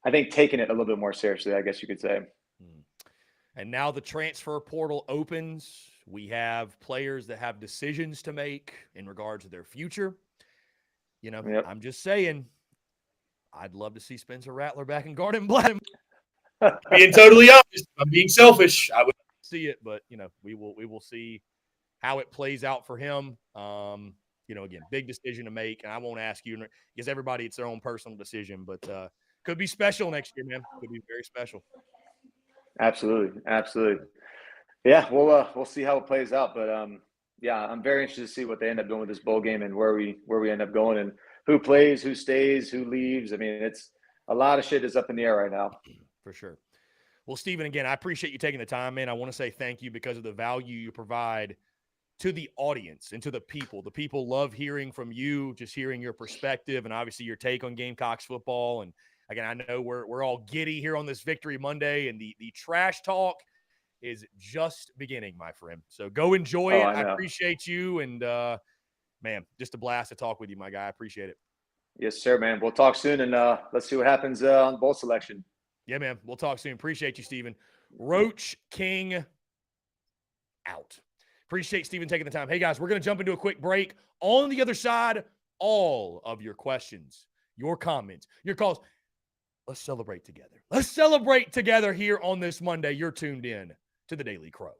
I think taking it a little bit more seriously, I guess you could say. And now the transfer portal opens. We have players that have decisions to make in regards to their future. I'm just saying, I'd love to see Spencer Rattler back in Garden Bladden. Being totally honest, I'm being selfish. I would see it, but we will see how it plays out for him. Again, big decision to make, and I won't ask you because everybody, it's their own personal decision, but could be special next year, man. Could be very special. Absolutely. Yeah, we'll see how it plays out, but I'm very interested to see what they end up doing with this bowl game and where we end up going and who plays, who stays, who leaves. I mean, it's a lot of shit is up in the air right now. For sure. Well, Stephen, again, I appreciate you taking the time, man. I want to say thank you because of the value you provide to the audience and to the people. The people love hearing from you, just hearing your perspective and obviously your take on Gamecocks football. And again, I know we're all giddy here on this Victory Monday, and the trash talk is just beginning, my friend. So go enjoy it. I appreciate you. And, man, just a blast to talk with you, my guy. I appreciate it. Yes, sir, man. We'll talk soon, and let's see what happens on bowl selection. Yeah, man. We'll talk soon. Appreciate you, Stephen. Roach King out. Appreciate Stephen taking the time. Hey, guys, we're going to jump into a quick break. On the other side, all of your questions, your comments, your calls. Let's celebrate together. Let's celebrate together here on this Monday. You're tuned in to the Daily Crow.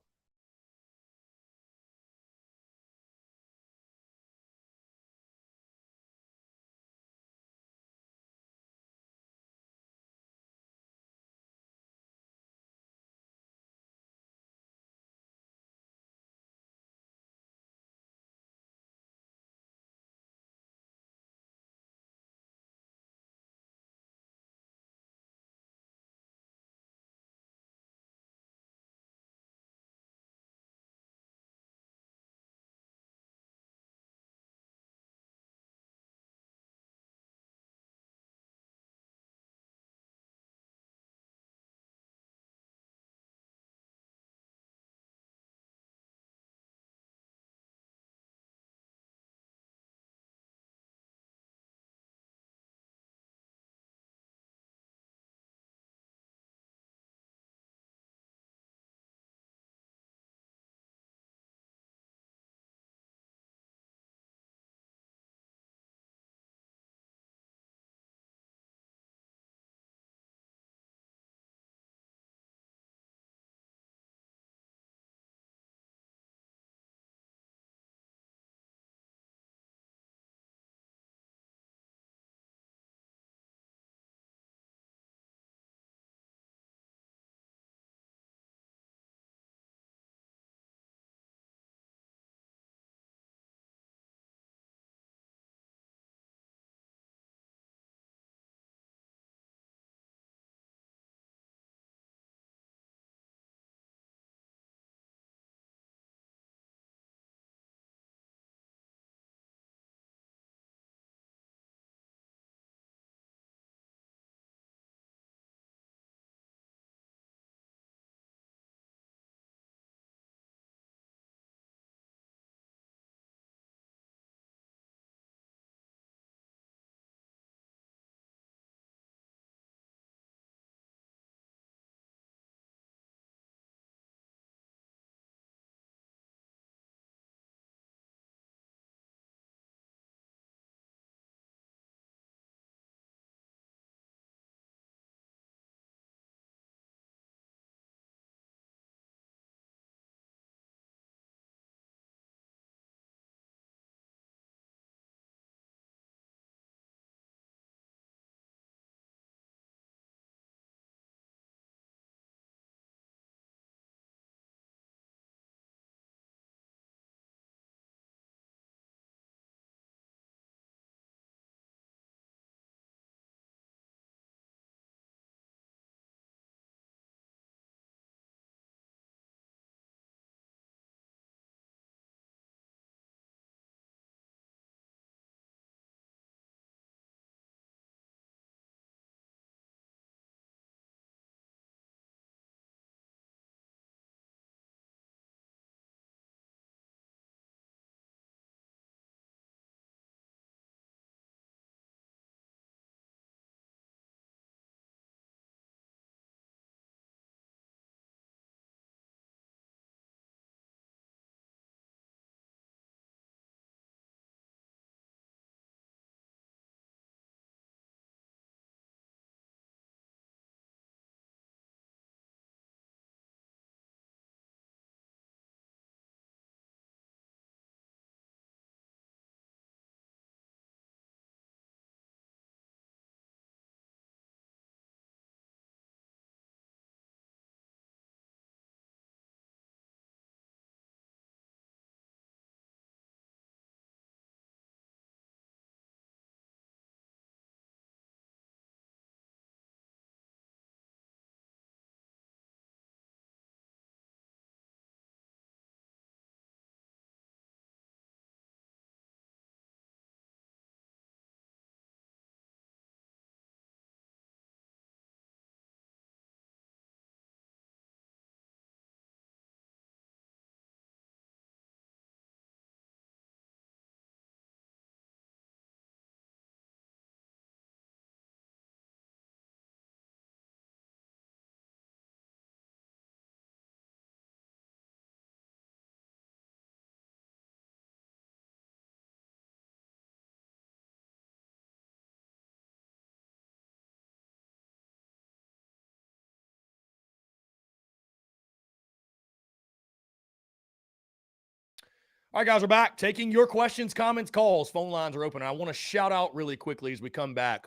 All right, guys, we're back. Taking your questions, comments, calls. Phone lines are open. I want to shout out really quickly as we come back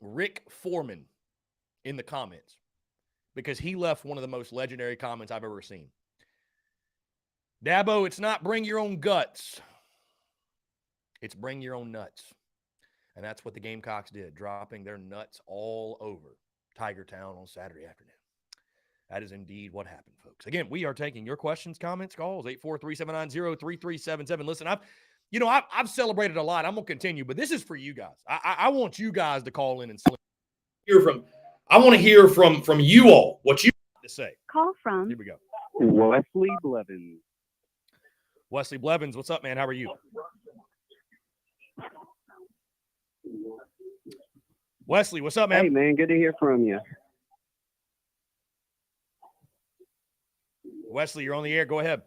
Rick Foreman in the comments, because he left one of the most legendary comments I've ever seen. Dabo, it's not bring your own guts. It's bring your own nuts. And that's what the Gamecocks did, dropping their nuts all over Tiger Town on Saturday afternoon. That is indeed what happened, folks. Again, we are taking your questions, comments, calls, 843-790-3377. Listen, I've celebrated a lot. I'm going to continue, but this is for you guys. I want you guys to call in and I want to hear from you all what you have to say. Call from. Here we go. Wesley Blevins. Wesley Blevins, what's up, man? How are you? Wesley, what's up, man? Hey, man, good to hear from you. Wesley, you're on the air. Go ahead.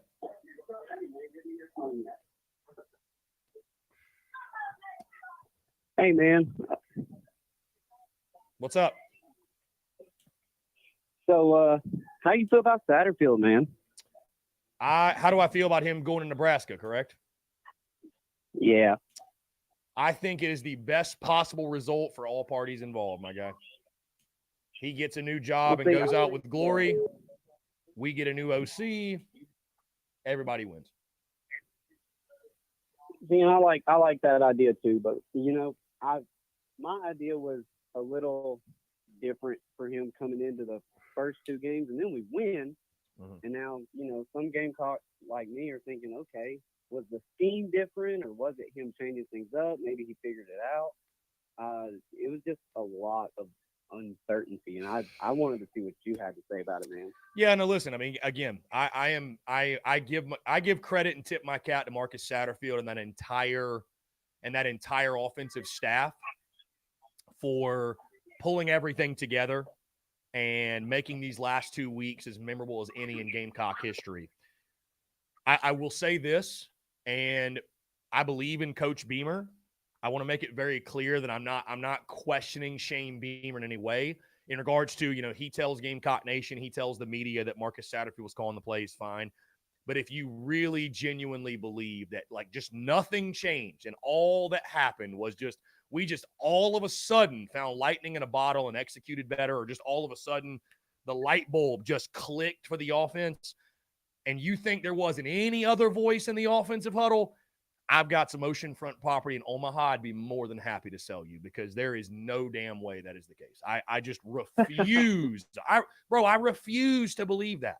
Hey, man. What's up? So, how you feel about Satterfield, man? How do I feel about him going to Nebraska, correct? Yeah. I think it is the best possible result for all parties involved, my guy. He gets a new job and goes out with glory. We get a new OC. Everybody wins. See, I like that idea too, but my idea was a little different for him coming into the first two games, and then we win. Mm-hmm. And now, some Gamecocks like me are thinking, okay, was the scheme different, or was it him changing things up? Maybe he figured it out. It was just a lot of uncertainty, and I wanted to see what you had to say about it, man. Yeah, no, listen, I mean, again, I give credit and tip my cap to Marcus Satterfield and that entire offensive staff for pulling everything together and making these last 2 weeks as memorable as any in Gamecock history. I will say this, and I believe in Coach Beamer. I want to make it very clear that I'm not questioning Shane Beamer in any way in regards to, he tells Gamecock Nation, he tells the media that Marcus Satterfield was calling the plays fine. But if you really genuinely believe that, like, just nothing changed and all that happened was we just all of a sudden found lightning in a bottle and executed better, or just all of a sudden the light bulb just clicked for the offense, and you think there wasn't any other voice in the offensive huddle, I've got some oceanfront property in Omaha. I'd be more than happy to sell you, because there is no damn way that is the case. I just refuse. I refuse to believe that.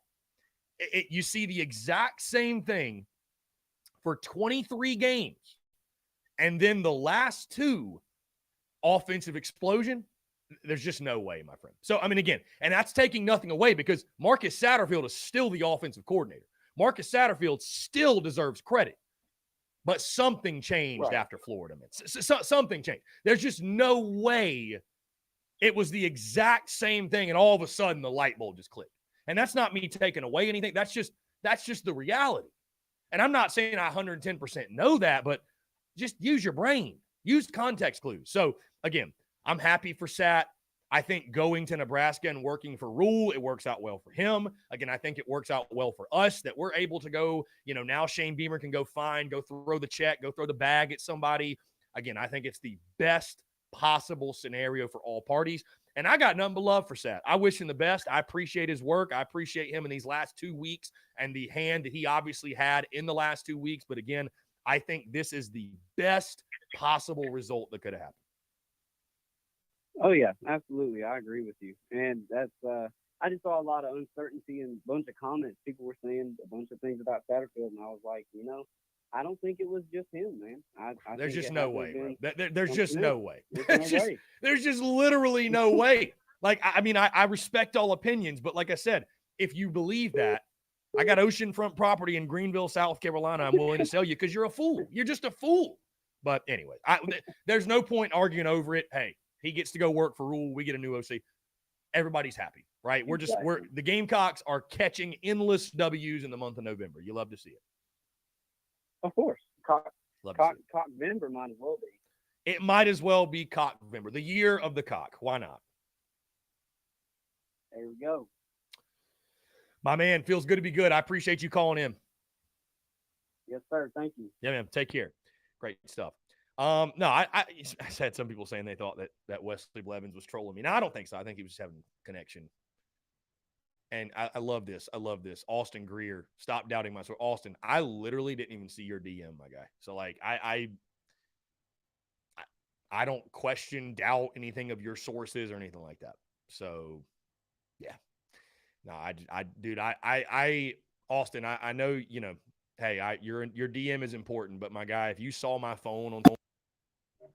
You see the exact same thing for 23 games, and then the last two, offensive explosion. There's just no way, my friend. So, I mean, again, and that's taking nothing away, because Marcus Satterfield is still the offensive coordinator. Marcus Satterfield still deserves credit. But something changed after Florida. Something changed. There's just no way it was the exact same thing, and all of a sudden the light bulb just clicked. And that's not me taking away anything. That's just the reality. And I'm not saying I 110% know that, but just use your brain. Use context clues. So, again, I'm happy for Sat. I think going to Nebraska and working for Rule, it works out well for him. Again, I think it works out well for us that we're able to go, now Shane Beamer can go throw the check, go throw the bag at somebody. Again, I think it's the best possible scenario for all parties. And I got nothing but love for Sat. I wish him the best. I appreciate his work. I appreciate him in these last 2 weeks and the hand that he obviously had in the last 2 weeks. But again, I think this is the best possible result that could have happened. Oh, yeah, absolutely. I agree with you. And that's I just saw a lot of uncertainty and a bunch of comments. People were saying a bunch of things about Satterfield, and I was like, I don't think it was just him, man. There's just no way, bro. There's just no way. There's just literally no way. Like, I mean, I respect all opinions, but like I said, if you believe that, I got oceanfront property in Greenville, South Carolina. I'm willing to sell you because you're a fool. You're just a fool. But anyway, there's no point arguing over it. Hey, he gets to go work for Rule. We get a new OC. Everybody's happy, right? The Gamecocks are catching endless W's in the month of November. You love to see it. Of course. Cock-Vember might as well be. It might as well be Cock-Vember, the year of the cock. Why not? There we go. My man, feels good to be good. I appreciate you calling in. Yes, sir. Thank you. Yeah, man. Take care. Great stuff. No, I had some people saying they thought that Wesley Blevins was trolling me. Now, I don't think so. I think he was just having a connection. And I love this. I love this. Austin Greer, stop doubting my source. Austin, I literally didn't even see your DM, my guy. So, like, I don't question, doubt anything of your sources or anything like that. So, yeah. No, dude, Austin, I know, you know, hey, your DM is important, but my guy, if you saw my phone on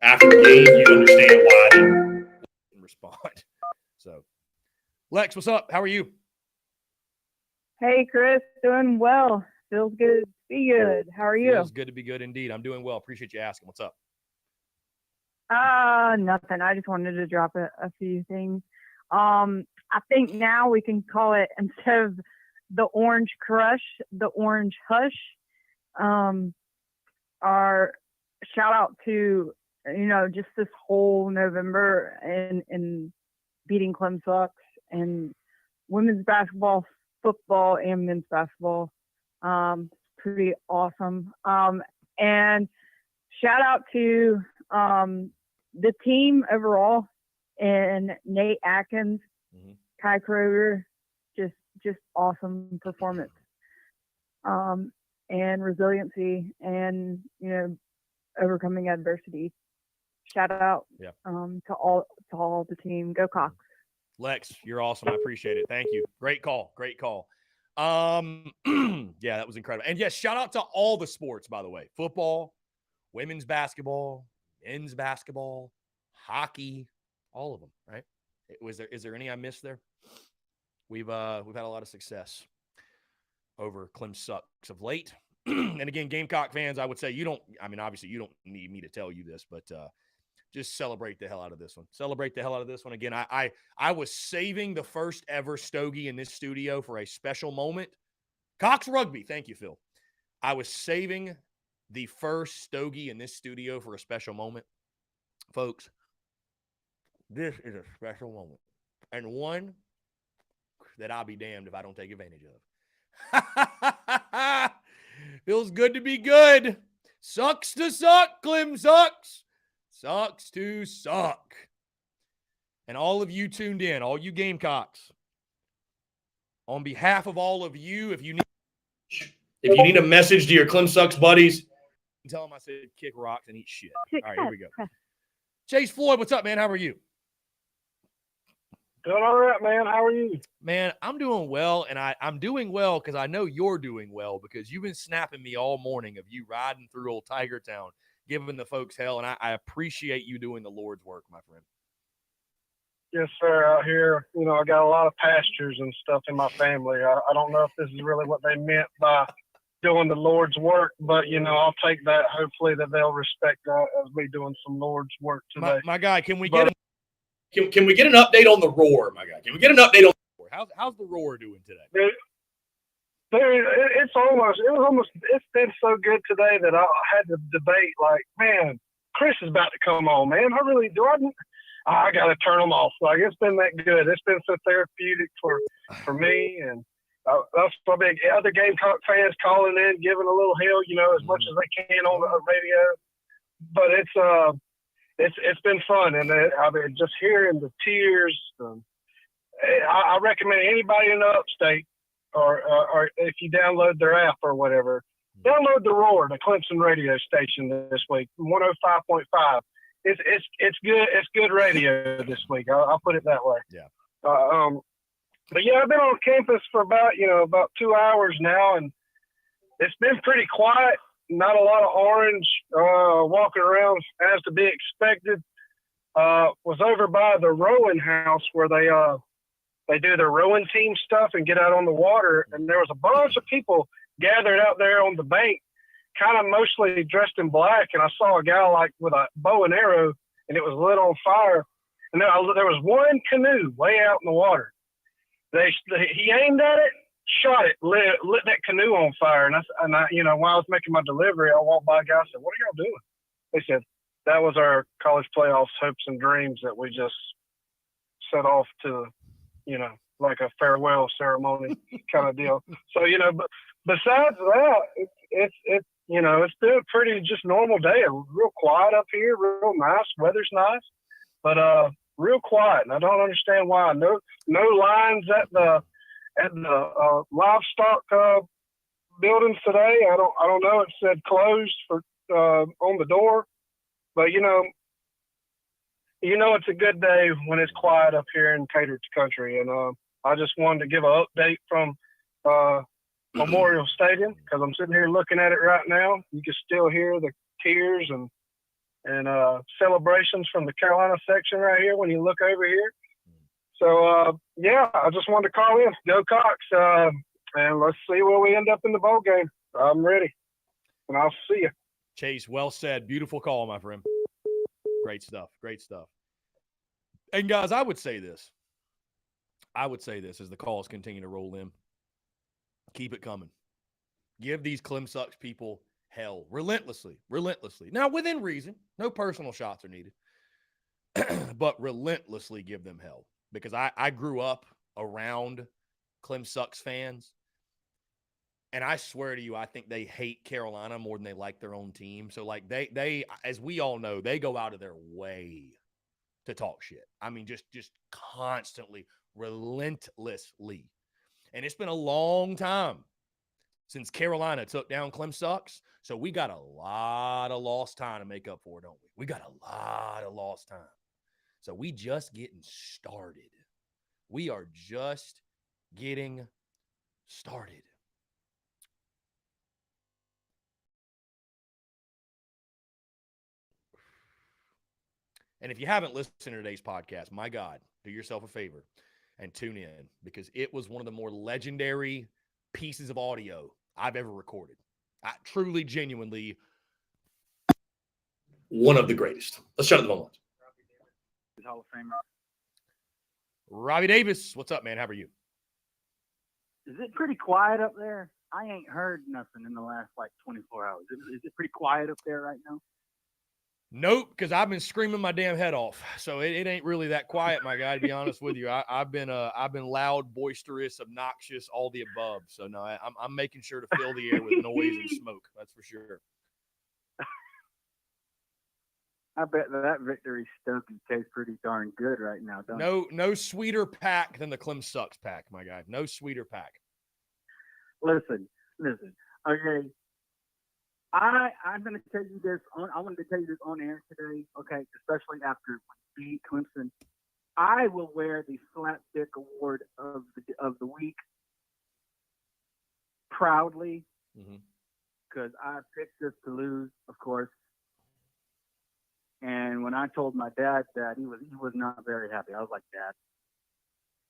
after the game, you'd understand why I didn't respond. So, Lex, what's up? How are you? Hey, Chris, doing well. Feels good to be good. How are you? Feels good to be good indeed. I'm doing well. Appreciate you asking. What's up? Nothing. I just wanted to drop a few things. I think now we can call it, instead of the Orange Crush, the Orange Hush. Our shout out to, you know, just this whole November and beating Clemson and women's basketball, football, and men's basketball. Pretty awesome. And shout out to the team overall and Nate Atkins, Kai Kroger, just awesome performance. And resiliency and, you know, overcoming adversity. Shout out to all the team. Go Cox. Lex, you're awesome. I appreciate it. Thank you. Great call. Yeah, that was incredible. And yes, shout out to all the sports, by the way. Football, women's basketball, men's basketball, hockey, all of them, right? Is there any I missed there? We've had a lot of success over Clemson of late. And again, Gamecock fans, I would say obviously you don't need me to tell you this, but just celebrate the hell out of this one. Celebrate the hell out of this one. Again, I was saving the first ever Stogie in this studio for a special moment. Cox Rugby. Thank you, Phil. I was saving the first Stogie in this studio for a special moment. Folks, this is a special moment. And one that I'll be damned if I don't take advantage of. Feels good to be good. Sucks to suck, Clem sucks. Sucks to suck. And all of you tuned in, all you Gamecocks, on behalf of all of you, if you need a message to your Clem Sucks buddies, tell them I said kick rocks and eat shit. All right, here we go. Chase Floyd, what's up, man? How are you? Doing all right, man. How are you? Man, I'm doing well, and I'm doing well because I know you're doing well because you've been snapping me all morning of you riding through old Tiger Town, giving the folks hell, and I appreciate you doing the Lord's work, my friend. Yes, sir. Out here, you know, I got a lot of pastures and stuff in my family. I don't know if this is really what they meant by doing the Lord's work, but, you know, I'll take that. Hopefully that they'll respect that as me doing some Lord's work today. My guy, can we get an update on the Roar, my guy? Can we get an update on the Roar? How's the Roar doing today? It's been so good today that I had to debate, like, man, Chris is about to come on, man. I got to turn them off. Like, it's been that good. It's been so therapeutic for me. And that's my big other Gamecock fans calling in, giving a little hell, you know, as much as they can on the radio. But it's been fun. And I mean, just hearing the tears. I recommend anybody in the upstate, or if you download their app or whatever, download the Roar, the Clemson radio station this week, 105.5. It's good. It's good radio this week. I'll put it that way. Yeah. But yeah, I've been on campus for about 2 hours now, and it's been pretty quiet. Not a lot of orange walking around as to be expected. Was over by the rowing house where they do their rowing team stuff and get out on the water, and there was a bunch of people gathered out there on the bank, kind of mostly dressed in black, and I saw a guy like with a bow and arrow, and it was lit on fire. And there was one canoe way out in the water. He aimed at it, shot it, lit that canoe on fire. And I, while I was making my delivery, I walked by a guy and said, "What are y'all doing?" They said, "That was our college playoffs hopes and dreams that we just set off to, like a farewell ceremony kind of deal. So, you know, but besides that, it's you know, it's been a pretty just normal day. Real quiet up here, real nice. Weather's nice, but real quiet. And I don't understand why. No lines at the livestock buildings today. I don't know. It said closed for on the door, but you know, it's a good day when it's quiet up here in Cater's country. And I just wanted to give an update from Memorial Stadium because I'm sitting here looking at it right now. You can still hear the cheers and celebrations from the Carolina section right here when you look over here. So, yeah, I just wanted to call in. Go Cox. And let's see where we end up in the bowl game. I'm ready. And I'll see you. Chase, well said. Beautiful call, my friend. Great stuff. Great stuff. And, guys, I would say this as the calls continue to roll in. Keep it coming. Give these Clemson people hell relentlessly. Now, within reason, no personal shots are needed, but relentlessly give them hell because I grew up around Clemson fans, and I swear to you, I think they hate Carolina more than they like their own team. So, like, they as we all know, they go out of their way to talk shit. I mean, just constantly, relentlessly. And it's been a long time since Carolina took down Clemson. So we got a lot of lost time to make up for, don't we? We got a lot of lost time. So we just getting started. We are just getting started. And if you haven't listened to today's podcast, my God, do yourself a favor and tune in because it was one of the more legendary pieces of audio I've ever recorded. Truly, genuinely, one of the greatest. Let's shut the phone lines. Hall of Famer. Robbie Davis, what's up, man? How are you? Is it pretty quiet up there? I ain't heard nothing in the last, 24 hours. Is it pretty quiet up there right now? Nope, because I've been screaming my damn head off. So it ain't really that quiet, my guy, to be honest with you. I've been loud, boisterous, obnoxious, all the above. So no, I'm making sure to fill the air with noise and smoke. That's for sure. I bet that victory Stokey tastes pretty darn good right now, don't it? No sweeter pack than the Clemson pack, my guy. No sweeter pack. Listen. Okay. I'm going to tell you this. I wanted to tell you this on air today, okay, especially after we beat Clemson. I will wear the slapdick award of the week proudly because I picked us to lose, of course. And when I told my dad that, he was not very happy. I was like, Dad,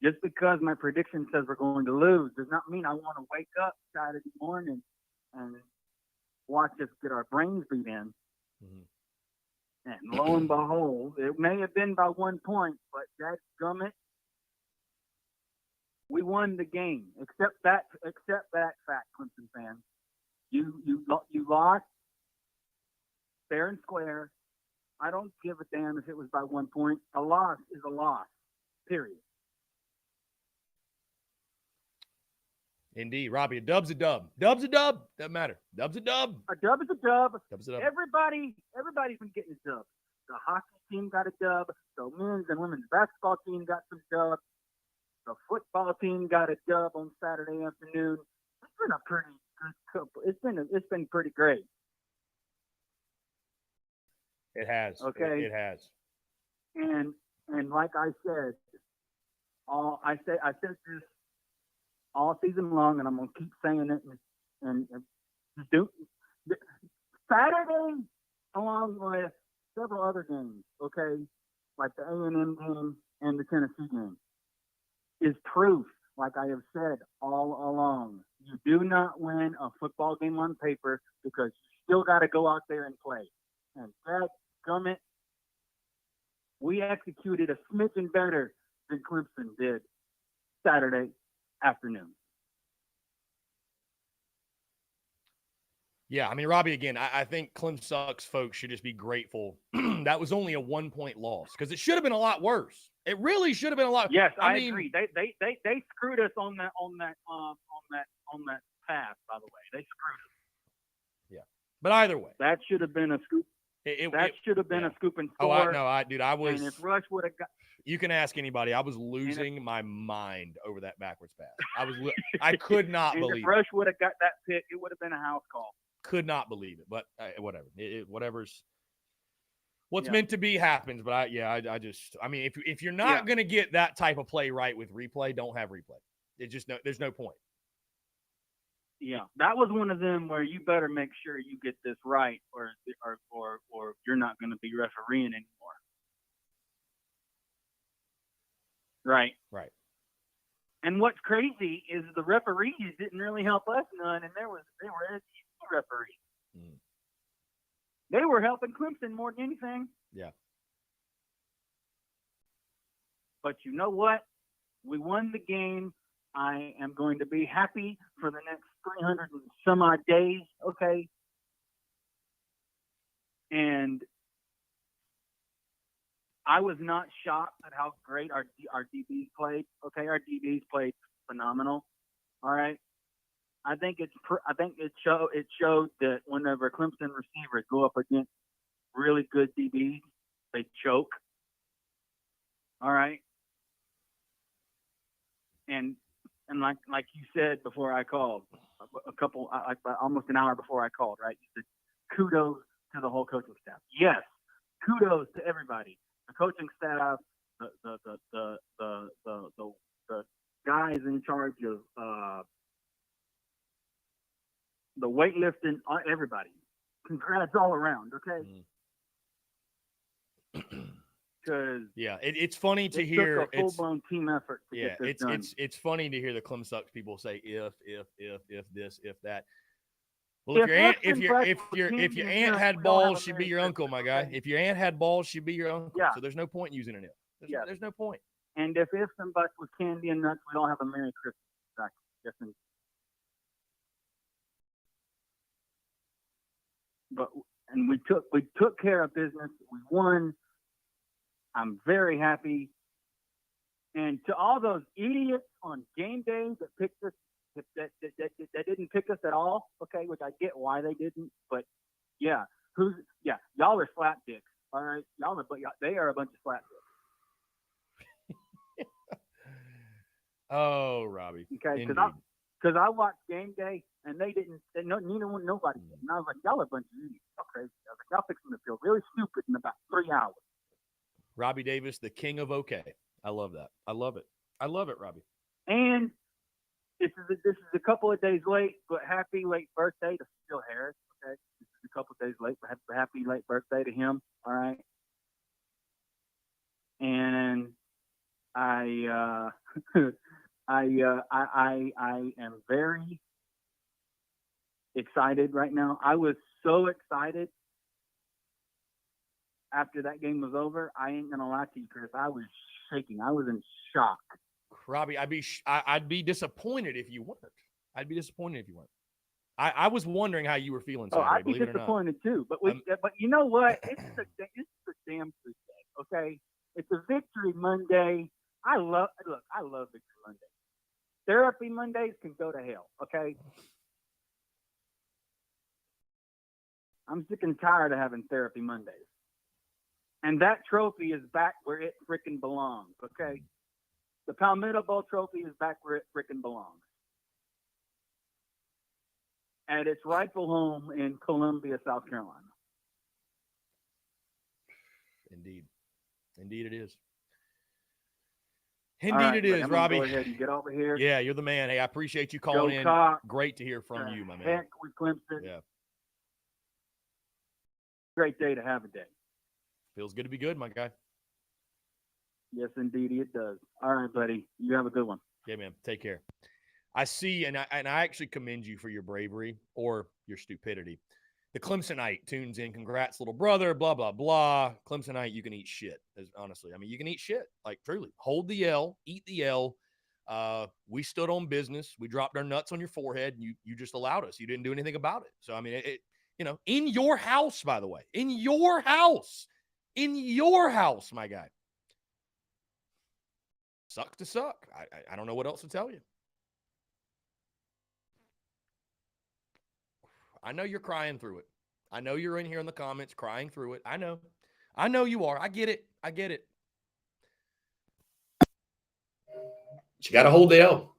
just because my prediction says we're going to lose does not mean I want to wake up Saturday morning and watch us get our brains beat in. And lo and behold, it may have been by 1 point, but that gummit, we won the game. Except that fact, Clemson fans. You lost fair and square. I don't give a damn if it was by 1 point. A loss is a loss, period. Indeed, Robbie. A dub's a dub. Dub's a dub. Doesn't matter. Dub's a dub. A dub is a dub. Dub's a dub. Everybody's been getting a dub. The hockey team got a dub. The men's and women's basketball team got some dubs. The football team got a dub on Saturday afternoon. It's been a pretty good couple. It's been pretty great. It has. Okay. It has. And like I said, I said this all season long, and I'm gonna keep saying it. And do Saturday, along with several other games, okay, like the A&M game and the Tennessee game, is proof. Like I have said all along, you do not win a football game on paper because you still got to go out there and play. And that gummit, we executed a smidgen better than Clemson did Saturday afternoon. Yeah, I mean, Robbie, again, I think Clemson folks should just be grateful that was only a 1-point loss because it should have been a lot worse. It really should have been a lot. Yes, I mean, agree. They screwed us on that pass. By the way, they screwed us. Yeah, but either way, that should have been a scoop. That should have been a scoop and score. I was. And if Rush would have got. You can ask anybody. I was losing my mind over that backwards pass. I could not believe. If Rush would have got that pick, it would have been a house call. Could not believe it, but whatever. Whatever's what's meant to be happens. But I mean, if you're not going to get that type of play right with replay, don't have replay. There's no point. Yeah, that was one of them where you better make sure you get this right, or you're not going to be refereeing anymore. Right. And what's crazy is the referees didn't really help us none, and they were SEC referees. Mm. They were helping Clemson more than anything. Yeah. But you know what? We won the game. I am going to be happy for the next 300 and some odd days, okay? And I was not shocked at how great our DBs played. Okay, our DBs played phenomenal. All right, I think it showed that whenever Clemson receivers go up against really good DBs, they choke. All right, and like you said before I called, almost an hour before I called, right? You said kudos to the whole coaching staff. Yes, kudos to everybody. The coaching staff, the guys in charge of the weightlifting, everybody. Congrats all around, okay? Because it's funny to hear took a full-blown team effort to get this done. It's funny to hear the Clemson people say if this, if that. Well, if your aunt had balls, she'd be your uncle, my guy. If your aunt had balls, she'd be your uncle. Yeah. So there's no point using an if. There's no point. And if and buts with candy and nuts, we don't have a Merry Christmas. Exactly. And we took care of business. We won. I'm very happy. And to all those idiots on game days that picked us, that didn't pick us at all, okay, which I get why they didn't, but y'all are slap dicks, all right? They are a bunch of slap dicks. Oh, Robbie. Okay, because I watched game day and they didn't. Nobody did, and I was like, y'all are a bunch of idiots. Y'all crazy. I was like, y'all fixing to feel really stupid in about 3 hours. Robbie Davis, the king of okay. I love that. I love it, Robbie. And this is a couple of days late, but happy late birthday to Phil Harris. Okay, this is a couple of days late, but happy late birthday to him. All right, and I am very excited right now. I was so excited after that game was over. I ain't gonna lie to you, Chris. I was shaking. I was in shock. Robbie, I'd be disappointed if you weren't. I was wondering how you were feeling Saturday. I'd be disappointed too. But but you know what? It's a damn good day. Okay, it's a Victory Monday. I love Victory Monday. Therapy Mondays can go to hell. Okay, I'm sick and tired of having Therapy Mondays. And that trophy is back where it freaking belongs. Okay. The Palmetto Bowl trophy is back where it freaking belongs. At its rightful home in Columbia, South Carolina. Indeed it is. Indeed it is, Robbie. Go ahead and get over here. Yeah, you're the man. Hey, I appreciate you calling in. Cox, great to hear from you, my man. Heck with Clemson. Yeah. Great day to have a day. Feels good to be good, my guy. Yes, indeed, it does. All right, buddy. You have a good one. Yeah, man. Take care. I see, and I actually commend you for your bravery or your stupidity. The Clemsonite tunes in. Congrats, little brother, blah, blah, blah. Clemsonite, you can eat shit. Honestly, I mean, you can eat shit. Like, truly. Hold the L, eat the L. We stood on business. We dropped our nuts on your forehead, and you just allowed us. You didn't do anything about it. So, I mean, in your house, by the way, in your house, my guy. Suck to suck. I don't know what else to tell you. I know you're crying through it. I know you're in here in the comments crying through it. I know you are. I get it. You got to hold the L.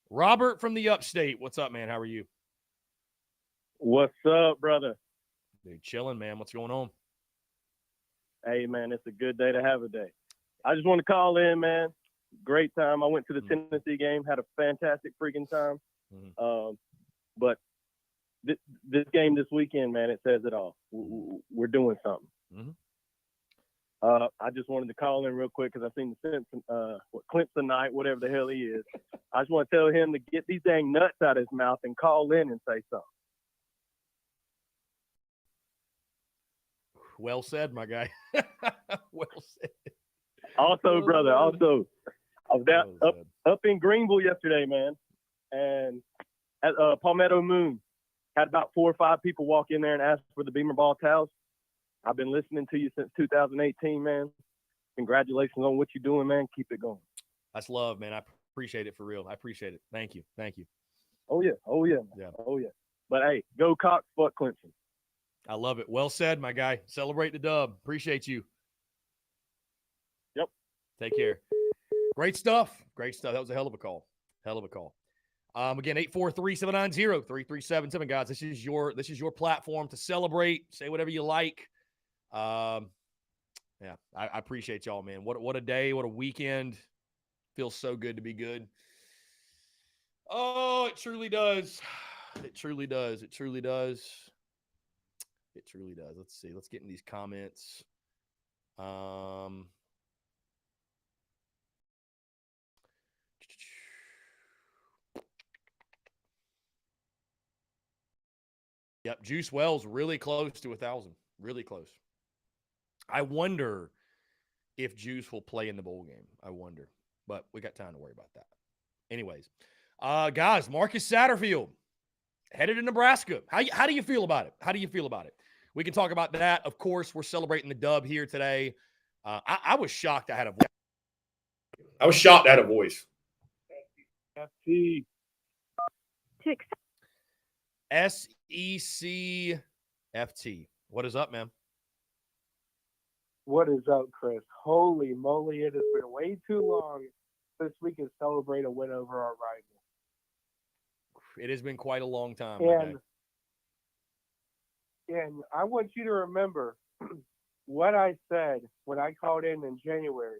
Robert from the upstate. What's up, man? How are you? What's up, brother? Dude, chilling, man. What's going on? Hey, man, it's a good day to have a day. I just want to call in, man. Great time. I went to the Tennessee game, had a fantastic freaking time. But this game this weekend, man, it says it all. We're doing something. I just wanted to call in real quick because I seen the Clemson night, whatever the hell he is. I just want to tell him to get these dang nuts out of his mouth and call in and say something. Well said, my guy. Well said. Also, brother, I was up in Greenville yesterday, man, and at Palmetto Moon, had about 4 or 5 people walk in there and ask for the Beamer Ball towels. I've been listening to you since 2018, man. Congratulations on what you're doing, man. Keep it going. That's love, man. I appreciate it for real. I appreciate it. Thank you. Oh yeah. But hey, go Cox, fuck Clemson. I love it. Well said, my guy. Celebrate the dub. Appreciate you. Yep. Take care. Great stuff. That was a hell of a call. Again, 843-790-3377, guys. This is your platform to celebrate. Say whatever you like. I appreciate y'all, man. What a day. What a weekend. Feels so good to be good. Oh, it truly does. It truly does. Let's see. Let's get in these comments. Yep, Juice Wells really close to 1,000. Really close. I wonder if Juice will play in the bowl game. I wonder. But we got time to worry about that. Anyways, guys, Marcus Satterfield headed to Nebraska. How do you feel about it? We can talk about that. Of course, we're celebrating the dub here today. I was shocked I had a voice. FT. SECFT. What is up, man? What is up, Chris? Holy moly, it has been way too long since we can celebrate a win over our rival. It has been quite a long time. And I want you to remember what I said when I called in January.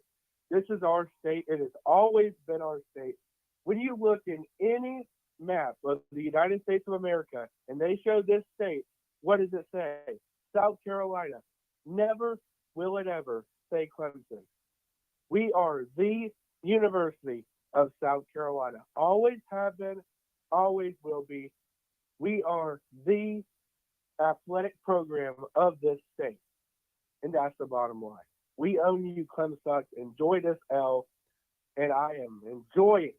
This is our state. It has always been our state. When you look in any map of the United States of America and they show this state, what does it say? South Carolina. Never will it ever say Clemson. We are the University of South Carolina. Always have been, always will be. We are the athletic program of this state. And that's the bottom line. We own you, Clemson. Enjoy this L. And I am enjoying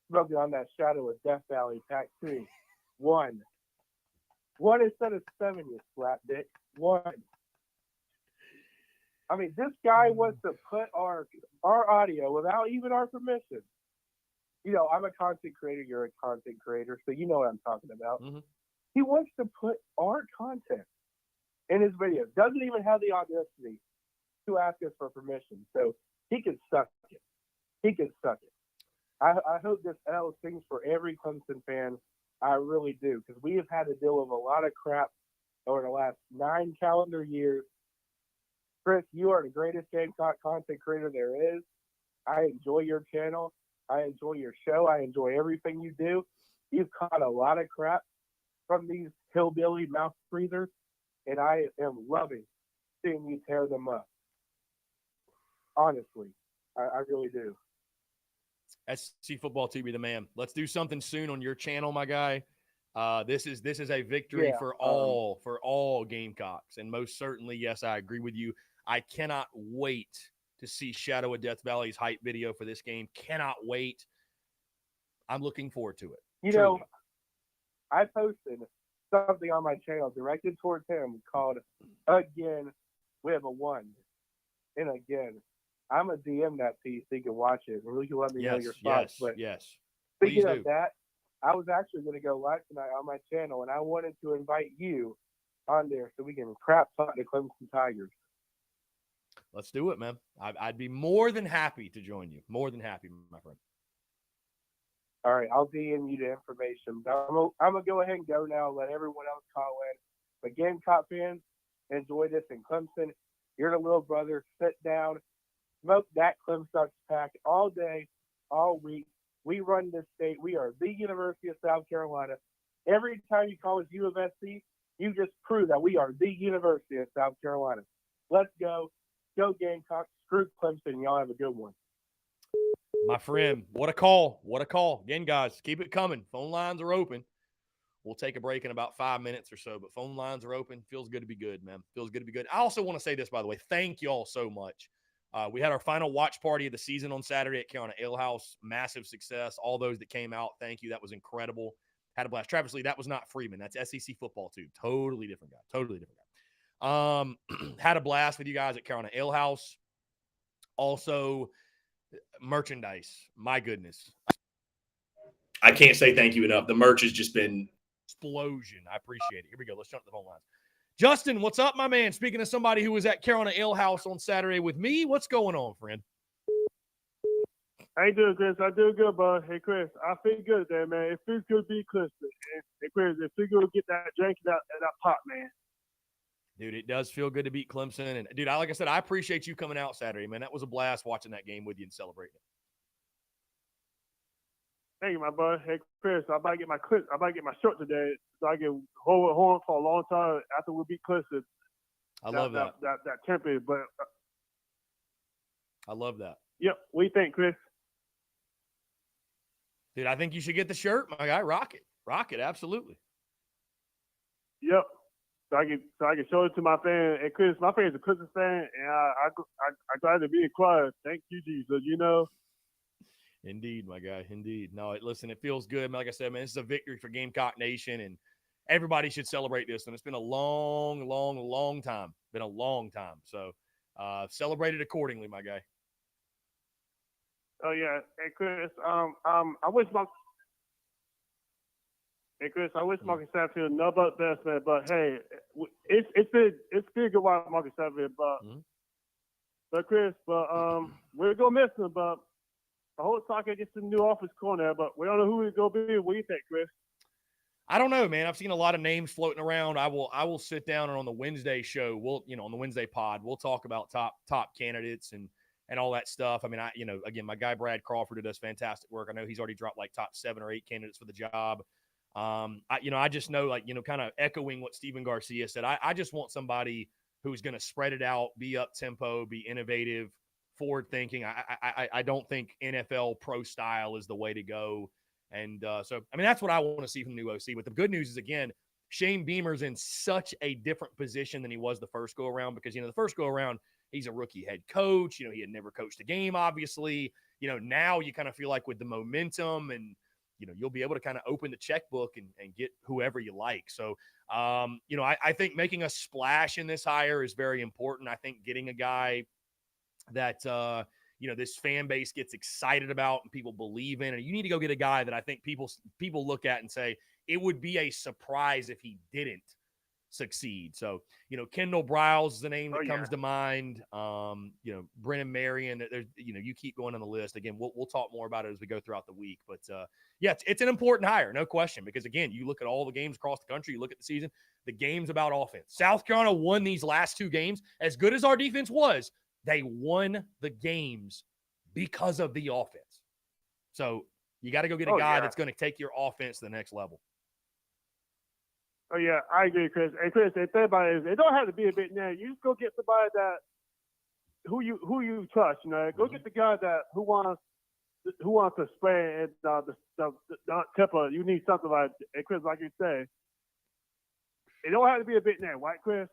smoking on that shadow of Death Valley Pack 2. One instead of 7, you slap dick. One. I mean, this guy wants to put our audio without even our permission. You know, I'm a content creator. You're a content creator, so you know what I'm talking about. Mm-hmm. He wants to put our content in his video. Doesn't even have the audacity to ask us for permission. So he can suck it. I hope this L stings for every Clemson fan. I really do, because we have had to deal with a lot of crap over the last 9 calendar years. Chris, you are the greatest Gamecock content creator there is. I enjoy your channel. I enjoy your show. I enjoy everything you do. You've caught a lot of crap from these hillbilly mouth breathers, and I am loving seeing you tear them up. Honestly, I really do. SC Football TV, the man. Let's do something soon on your channel, my guy. This is a victory for all Gamecocks, and most certainly, yes, I agree with you. I cannot wait to see Shadow of Death Valley's hype video for this game. Cannot wait. I'm looking forward to it. You Truly. know, I posted something on my channel directed towards him called "Again with a One," and again, I'm gonna DM that piece so you can watch it and you can let me know your thoughts. Yes. Speaking Please of that, I was actually going to go live tonight on my channel, and I wanted to invite you on there so we can crap talk the Clemson Tigers. Let's do it, man. I'd be more than happy to join you. More than happy, my friend. All right, I'll DM you the information. But I'm going to go ahead and go now, let everyone else call in. But Gamecock fans, enjoy this in Clemson. You're the little brother. Sit down. Smoke that Clemson pack all day, all week. We run this state. We are the University of South Carolina. Every time you call us U of SC, you just prove that we are the University of South Carolina. Let's go. Go Gamecocks. Screw Clemson. Y'all have a good one. My friend, what a call. What a call. Again, guys, keep it coming. Phone lines are open. We'll take a break in about 5 minutes or so, but phone lines are open. Feels good to be good, man. Feels good to be good. I also want to say this, by the way. Thank you all so much. We had our final watch party of the season on Saturday at Carolina Ale House. Massive success. All those that came out, thank you. That was incredible. Had a blast. Travis Lee, that was not Freeman. That's SEC football, too. Totally different guy. Totally different guy. Had a blast with you guys at Carolina Ale House. Also, merchandise. My goodness. I can't say thank you enough. The merch has just been explosion. I appreciate it. Here we go. Let's jump to the phone lines. Justin, what's up, my man? Speaking of somebody who was at Carolina Ale House on Saturday with me, what's going on, friend? How you doing, Chris? I do good, bud. Hey, Chris, I feel good there, man. It feels good to be Clemson. Hey, Chris, it feels good to get that drink out of that pot, man. Dude, it does feel good to beat Clemson. And, dude, like I said, I appreciate you coming out Saturday, man. That was a blast watching that game with you and celebrating it. Thank you, my bud. Hey, Chris, I might get my shirt today so I can hold it on for a long time after we beat Clemson. I love that. That template, but I love that. Yep. What do you think, Chris? Dude, I think you should get the shirt, my guy. Rock it. Rock it, absolutely. Yep. So I can show it to my fan. And Chris, my fan is a Clemson fan, and I glad to be quiet. Thank you, Jesus. You know. Indeed, my guy. Indeed. No, listen, it feels good. Like I said, man, this is a victory for Gamecock Nation, and everybody should celebrate this. And it's been a long, long, long time. Been a long time. So celebrate it accordingly, my guy. Oh yeah. Hey Chris, I wish Marcus Satterfield no but best, man. But hey, it's been good watching Marcus Satterfield, but Chris, we're gonna miss him. But I hope Soccer gets the new office corner, but we don't know who he's gonna be. What do you think, Chris? I don't know, man. I've seen a lot of names floating around. I will sit down and on the Wednesday show, on the Wednesday pod, we'll talk about top candidates and all that stuff. I mean, again, my guy Brad Crawford does fantastic work. I know he's already dropped like top 7 or 8 candidates for the job. I just know, kind of echoing what Stephen Garcia said. I just want somebody who's going to spread it out, be up tempo, be innovative, forward thinking. I don't think NFL pro style is the way to go. And so, I mean, that's what I want to see from the new OC. But the good news is, again, Shane Beamer's in such a different position than he was the first go around, because, the first go around, he's a rookie head coach. He had never coached a game, obviously. Now you kind of feel like with the momentum and, you'll be able to kind of open the checkbook and get whoever you like. So, I think making a splash in this hire is very important. I think getting a guy that, this fan base gets excited about and people believe in, and you need to go get a guy that I think people look at and say, it would be a surprise if he didn't succeed. So, Kendall Briles is the name that comes to mind. Brennan Marion, there's, you keep going on the list. Again, we'll talk more about it as we go throughout the week, but it's an important hire, no question, because again, you look at all the games across the country, you look at the season, the game's about offense. South Carolina won these last 2 games. As good as our defense was, they won the games because of the offense. So you got to go get a guy that's going to take your offense to the next level. Oh yeah, I agree, Chris. And Chris, the thing about it is, it don't have to be a big name. You just go get somebody that who you trust. Go get the guy that who wants to spray and the temper. You need something like, and Chris, like you say, it don't have to be a big name, right, Chris?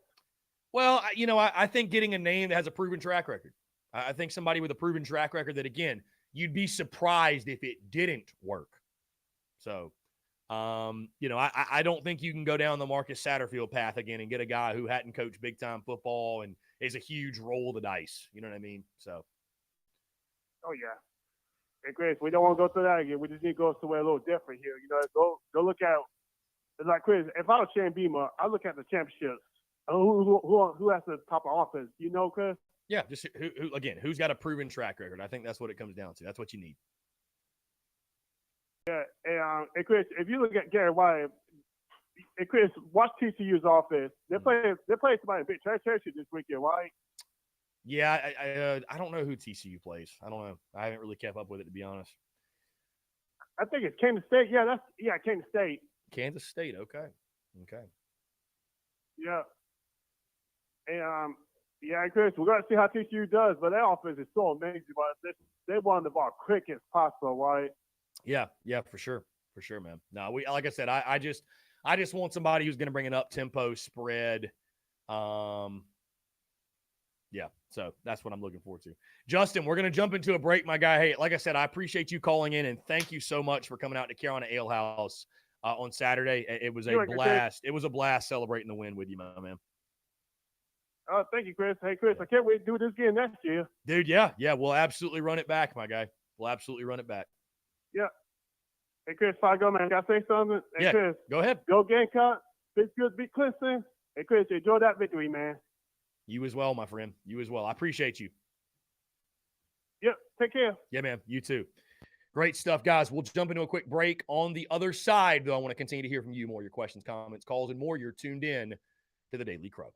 Well, I think getting a name that has a proven track record. I think somebody with a proven track record that, again, you'd be surprised if it didn't work. So, I don't think you can go down the Marcus Satterfield path again and get a guy who hadn't coached big-time football and is a huge roll of the dice. You know what I mean? So. Oh, yeah. Hey, Chris, we don't want to go through that again. We just need to go somewhere a little different here. Go look at – it's like, Chris, if I was Shane Beamer, I look at the championships. Who has the top of offense? You know, Chris? Yeah, just who's got a proven track record? I think that's what it comes down to. That's what you need. Yeah, and Chris, if you look at Gary White, and Chris, watch TCU's offense. They're playing somebody in Big Church this weekend, right? Yeah, I don't know who TCU plays. I don't know. I haven't really kept up with it, to be honest. I think it's Kansas State. Kansas State. Kansas State. Okay. Yeah. And Chris, we're gonna see how TCU does, but their offense is so amazing. But they want the ball quick as possible, right? Yeah, for sure, man. No, like I said, I just want somebody who's going to bring an up tempo spread. Yeah, so that's what I'm looking forward to. Justin, we're going to jump into a break, my guy. Hey, like I said, I appreciate you calling in, and thank you so much for coming out to Carolina Ale House on Saturday. It was a blast. It was a blast celebrating the win with you, my man. Oh, thank you, Chris. Hey, Chris, I can't wait to do this again next year. Dude, yeah, we'll absolutely run it back, my guy. We'll absolutely run it back. Yeah. Hey, Chris, before I go, man, got to say something? Hey, yeah, Chris, go ahead. Go Gamecock. It's good to beat Clemson. Hey, Chris, enjoy that victory, man. You as well, my friend. You as well. I appreciate you. Yep. Take care. Yeah, man. You too. Great stuff, guys. We'll jump into a quick break. On the other side, though, I want to continue to hear from you more, your questions, comments, calls, and more. You're tuned in to the Daily Crow.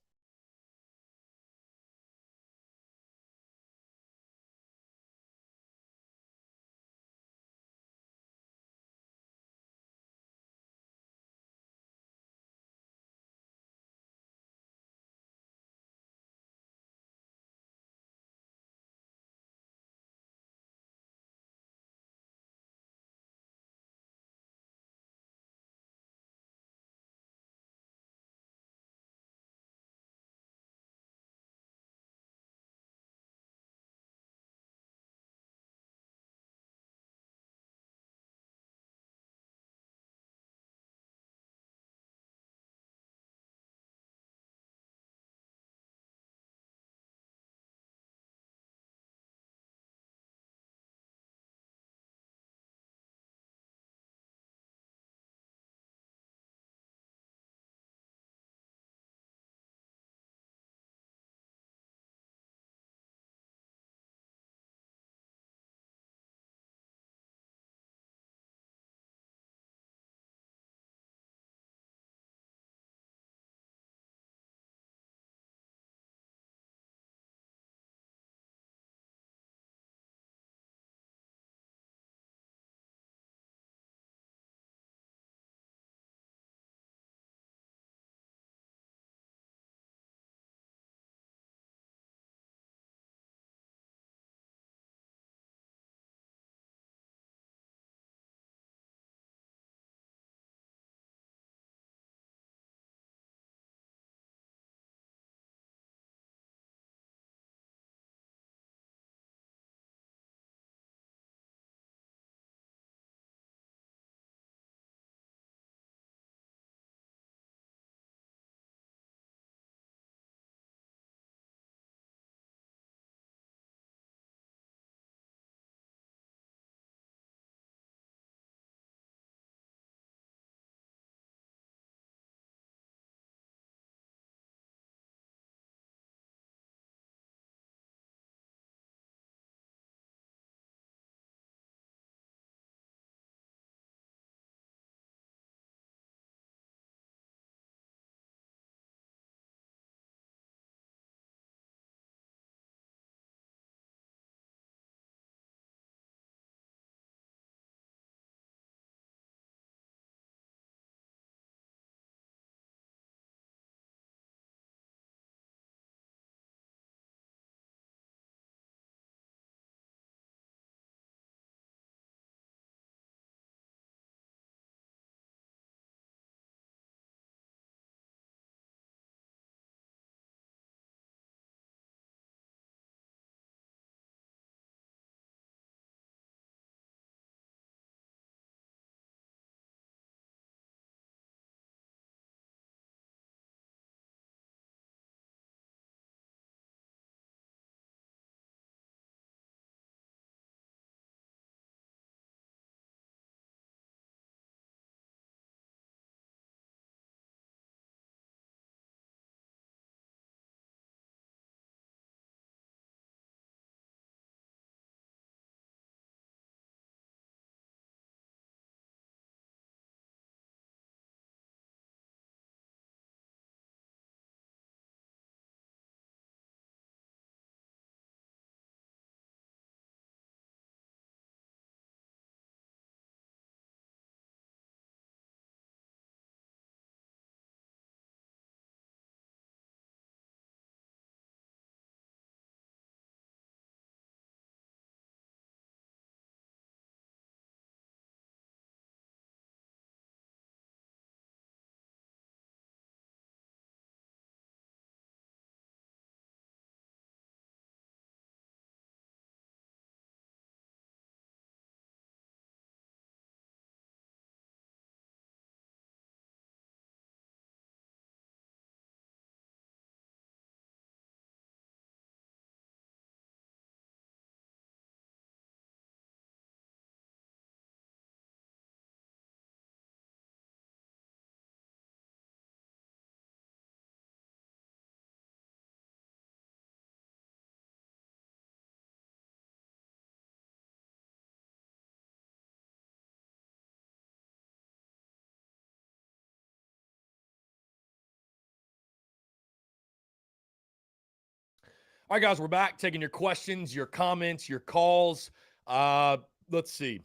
All right, guys, we're back taking your questions, your comments, your calls. Let's see.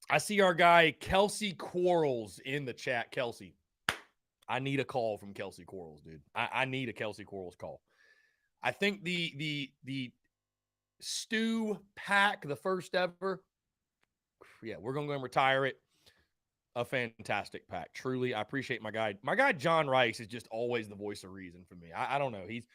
I see our guy Kelsey Quarles in the chat. Kelsey, I need a call from Kelsey Quarles, dude. I need a Kelsey Quarles call. I think the Stew pack, the first ever, yeah, we're going to go and retire it. A fantastic pack. Truly, I appreciate my guy. My guy John Rice is just always the voice of reason for me. I don't know. He's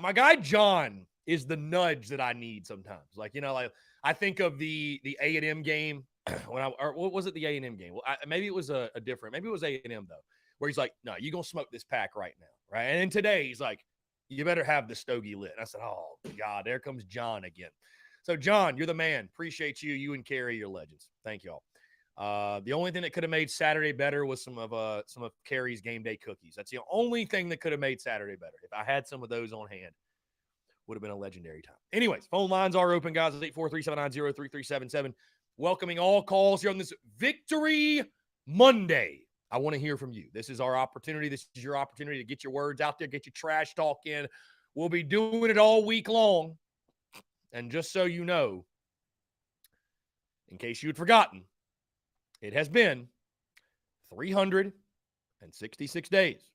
my guy John is the nudge that I need sometimes. Like, you know, like I think of the A&M game when or what was it, the A&M game? Well, maybe it was a different. Maybe it was A&M though, where he's like, "No, you're gonna smoke this pack right now, right?" And then today he's like, "You better have the stogie lit." And I said, "Oh God, there comes John again." So John, you're the man. Appreciate you. You and Carrie, you're legends. Thank y'all. The only thing that could have made Saturday better was some of Carrie's game day cookies. That's the only thing that could have made Saturday better. If I had some of those on hand, would have been a legendary time. Anyways, phone lines are open, guys. 843-790-3377. Welcoming all calls here on this Victory Monday. I want to hear from you. This is our opportunity. This is your opportunity to get your words out there, get your trash talk in. We'll be doing it all week long. And just so you know, in case you had forgotten, it has been 366 days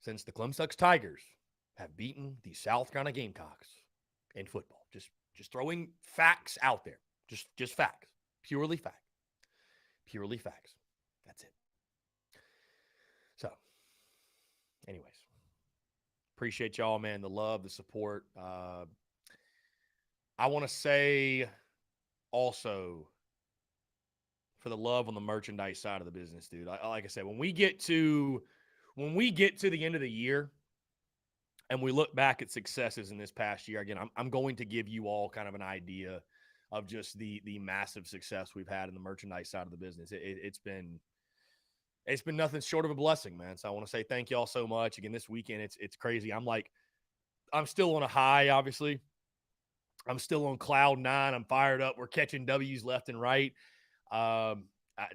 since the Clemson Tigers have beaten the South Carolina Gamecocks in football. Just throwing facts out there. Just facts. Purely fact. Purely facts. That's it. So, anyways, appreciate y'all, man. The love, the support. I want to say also, for the love on the merchandise side of the business, dude. Like I said, when we get to the end of the year and we look back at successes in this past year, again, I'm going to give you all kind of an idea of just the massive success we've had in the merchandise side of the business. It's been nothing short of a blessing, man. So I want to say thank you all so much. Again, this weekend, it's crazy. I'm still on a high, obviously. I'm still on cloud 9. I'm fired up. We're catching W's left and right.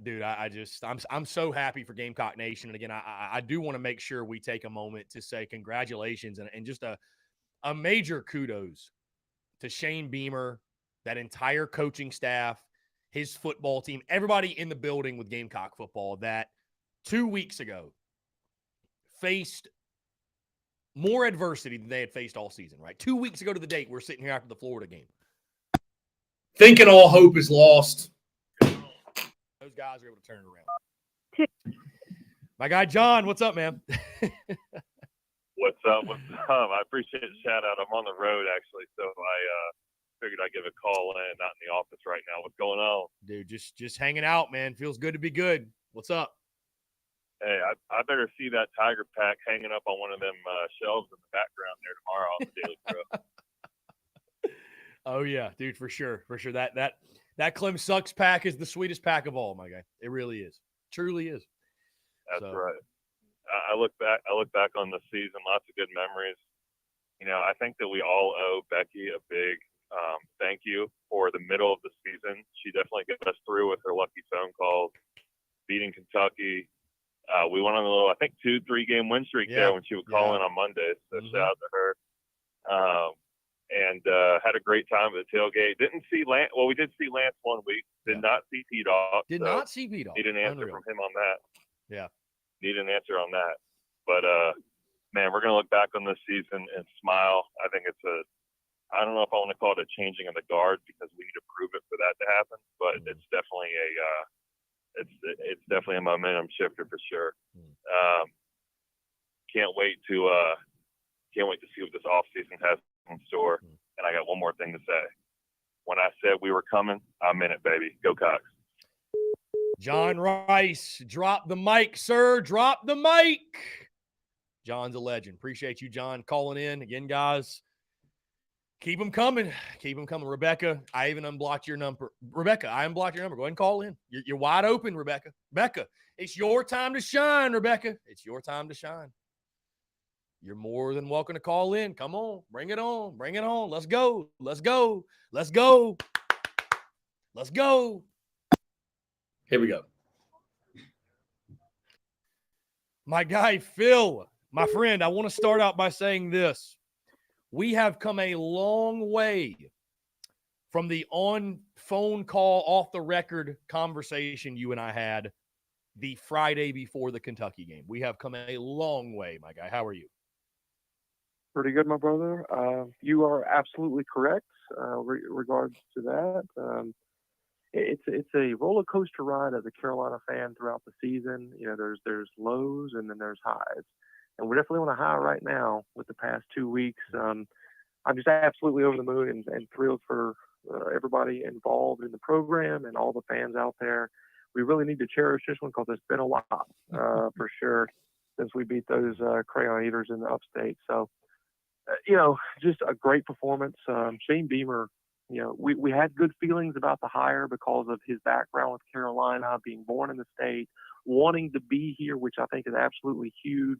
Dude, I'm so happy for Gamecock Nation. And again, I do want to make sure we take a moment to say congratulations and just a major kudos to Shane Beamer, that entire coaching staff, his football team, everybody in the building with Gamecock football that 2 weeks ago faced more adversity than they had faced all season, right? 2 weeks ago to the date, we're sitting here after the Florida game, thinking all hope is lost. Those guys are able to turn it around. My guy John, what's up, man? What's up? I appreciate the shout out. I'm on the road actually, so I figured I'd give a call in, not in the office right now. What's going on? Dude, just hanging out, man. Feels good to be good. What's up? Hey, I better see that Tiger pack hanging up on one of them shelves in the background there tomorrow on the Daily Pro. Oh yeah, dude, for sure. That Clem Sucks pack is the sweetest pack of all, my guy. It really is. Truly is. That's right. I look back on the season, lots of good memories. You know, I think that we all owe Becky a big thank you for the middle of the season. She definitely got us through with her lucky phone calls, beating Kentucky. We went on a little, I think, 2-3 game win streak there when she would call in on Mondays. So shout out to her. And had a great time at the tailgate. Didn't see Lance. Well, we did see Lance one week. Did not see P-Dog. Did not see P-Dog. Need an answer from him on that. Yeah. Need an answer on that. But, man, we're going to look back on this season and smile. I think it's I don't know if I want to call it a changing of the guard because we need to prove it for that to happen. But it's definitely it's definitely a momentum shifter for sure. Can't wait to see what this offseason has in store. And I got one more thing to say. When I said we were coming, I meant it, baby. Go Cox. John Rice, drop the mic, sir. Drop the mic. John's a legend. Appreciate you, John, calling in. Again, guys, keep them coming. Keep them coming. Rebecca, I even unblocked your number. Rebecca, I unblocked your number. Go ahead and call in. You're wide open, Rebecca. Rebecca, it's your time to shine, Rebecca. It's your time to shine. You're more than welcome to call in. Come on. Bring it on. Bring it on. Let's go. Let's go. Let's go. Let's go. Here we go. My guy, Phil, my friend, I want to start out by saying this. We have come a long way from the on-phone call, off-the-record conversation you and I had the Friday before the Kentucky game. We have come a long way, my guy. How are you? Pretty good, my brother. You are absolutely correct regards to that. It's a roller coaster ride as a Carolina fan throughout the season. You know, there's lows and then there's highs, and we're definitely on a high right now with the past 2 weeks. I'm just absolutely over the moon and thrilled for everybody involved in the program and all the fans out there. We really need to cherish this one because it's been a lot for sure since we beat those crayon eaters in the upstate. So, just a great performance. Shane Beamer, we had good feelings about the hire because of his background with Carolina, being born in the state, wanting to be here, which I think is absolutely huge.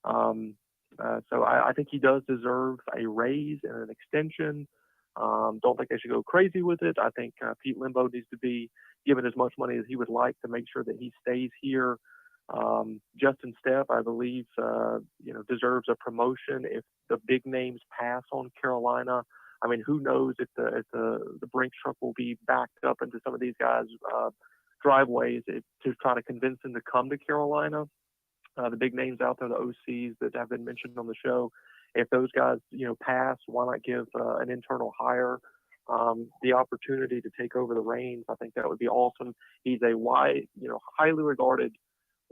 So I think he does deserve a raise and an extension. Don't think they should go crazy with it. I think Pete Limbo needs to be given as much money as he would like to make sure that he stays here. Justin Stepp, I believe, deserves a promotion if the big names pass on Carolina. I mean, who knows if the Brinks truck will be backed up into some of these guys' driveways to try to convince them to come to Carolina. The big names out there, the OCs that have been mentioned on the show, if those guys, pass, why not give an internal hire the opportunity to take over the reins? I think that would be awesome. He's a highly regarded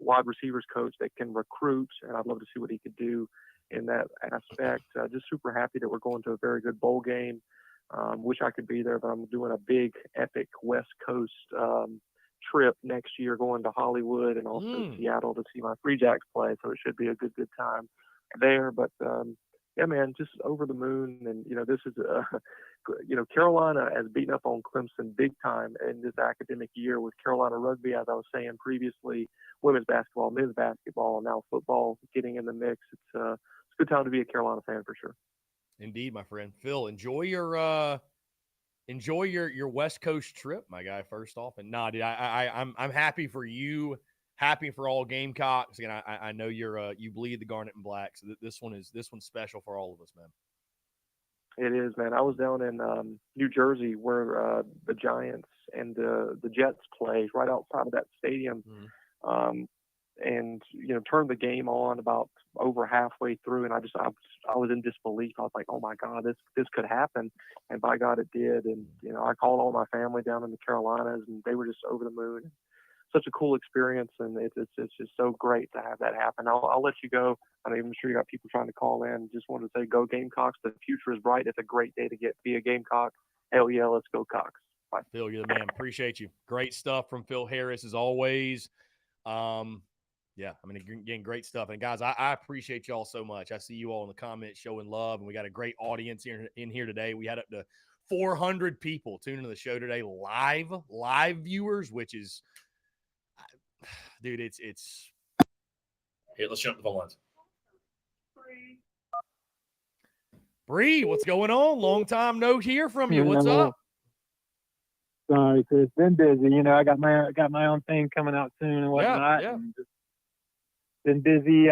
wide receivers coach that can recruit, and I'd love to see what he could do in that aspect. Just super happy that we're going to a very good bowl game. Wish I could be there, but I'm doing a big, epic West Coast trip next year, going to Hollywood and also Seattle to see my Free Jacks play. So it should be a good time there. But yeah, man, just over the moon. And this is Carolina has beaten up on Clemson big time in this academic year with Carolina rugby, as I was saying previously, women's basketball, men's basketball, and now football getting in the mix. It's a good time to be a Carolina fan for sure. Indeed, my friend. Phil, enjoy your West Coast trip, my guy. First off, and dude, I'm happy for you, happy for all Gamecocks. Again, I know you bleed the garnet and black, so this one's special for all of us, man. It is, man. I was down in New Jersey where the Giants and the Jets play, right outside of that stadium. And turned the game on about over halfway through, and I was in disbelief. I was like, oh my God, this could happen, and by God it did. And I called all my family down in the Carolinas, and they were just over the moon. Such a cool experience, and it's just so great to have that happen. I'll let you go. I'm sure you got people trying to call in. Just wanted to say, go Gamecocks. The future is bright. It's a great day to be a Gamecock. Hell yeah, let's go Cox. Bye. Phil, you're the man. Appreciate you. Great stuff from Phil Harris as always. Yeah, again, great stuff. And guys, I appreciate y'all so much. I see you all in the comments showing love, and we got a great audience in here today. We had up to 400 people tuning to the show today, live viewers, which is, dude, it's here. Let's jump to the phone lines. Bree, what's going on? Long time no hear from you. What's up? Sorry, Chris. Been busy. I got my own thing coming out soon and whatnot. Yeah. And been busy.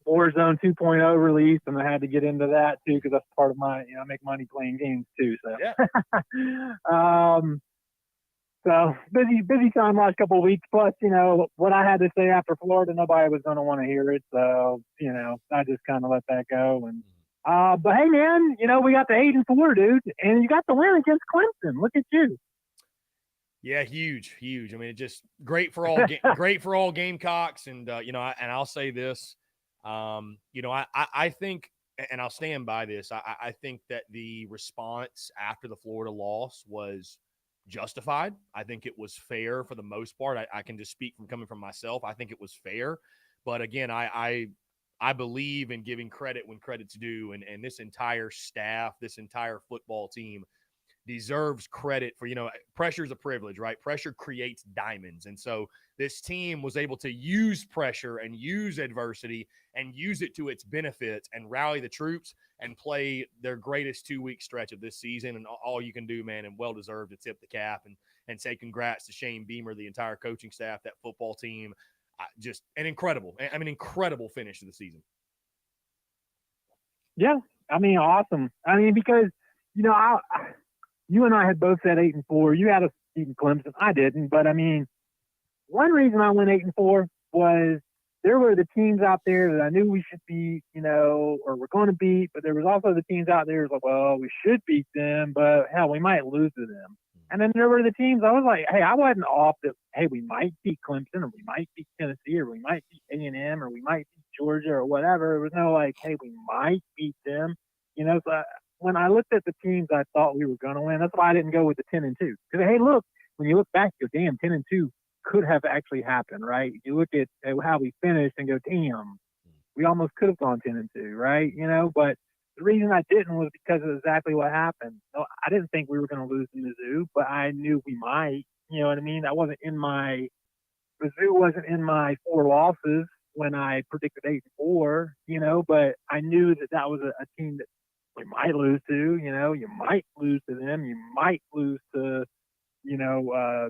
Warzone 2.0 release, and I had to get into that too because that's part of my. I make money playing games too. So yeah. So busy time last couple of weeks. Plus, what I had to say after Florida, nobody was going to want to hear it. So I just kind of let that go. And but hey, man, we got the 8-4, dude, and you got the win against Clemson. Look at you. Yeah, huge. It's just great for all great for all Gamecocks, and and I'll say this, I think, and I'll stand by this. I think that the response after the Florida loss was justified. I think it was fair for the most part. I can just speak from coming from myself. I think it was fair, but again, I believe in giving credit when credit's due, and this entire staff, this entire football team deserves credit for, pressure is a privilege, right? Pressure creates diamonds. And so this team was able to use pressure and use adversity and use it to its benefit and rally the troops and play their greatest 2-week stretch of this season. And all you can do, man, and well-deserved to tip the cap and say congrats to Shane Beamer, the entire coaching staff, that football team. Just an incredible finish to the season. Yeah, I mean, awesome. I mean, because, you know, you and I had both said 8-4. You had us beating Clemson. I didn't. But, I mean, one reason I went 8-4 was there were the teams out there that I knew we should beat, you know, or we're going to beat. But there was also the teams out there like, well, we should beat them, but, hell, we might lose to them. And then there were the teams I was like, hey, I wasn't off that, hey, we might beat Clemson or we might beat Tennessee or we might beat A&M or we might beat Georgia or whatever. It was no like, hey, we might beat them. You know, so when I looked at the teams I thought we were going to win, that's why I didn't go with the 10-2. Because, hey, look, when you look back, you go, damn, 10-2 could have actually happened, right? You look at how we finished and go, damn, we almost could have gone 10-2, right? You know, but the reason I didn't was because of exactly what happened. No, I didn't think we were going to lose to Mizzou, but I knew we might. You know what I mean? Mizzou wasn't in my 4 losses when I predicted 8-4, you know, but I knew that was a team that we might lose to, you know, you might lose to them. You might lose to, you know,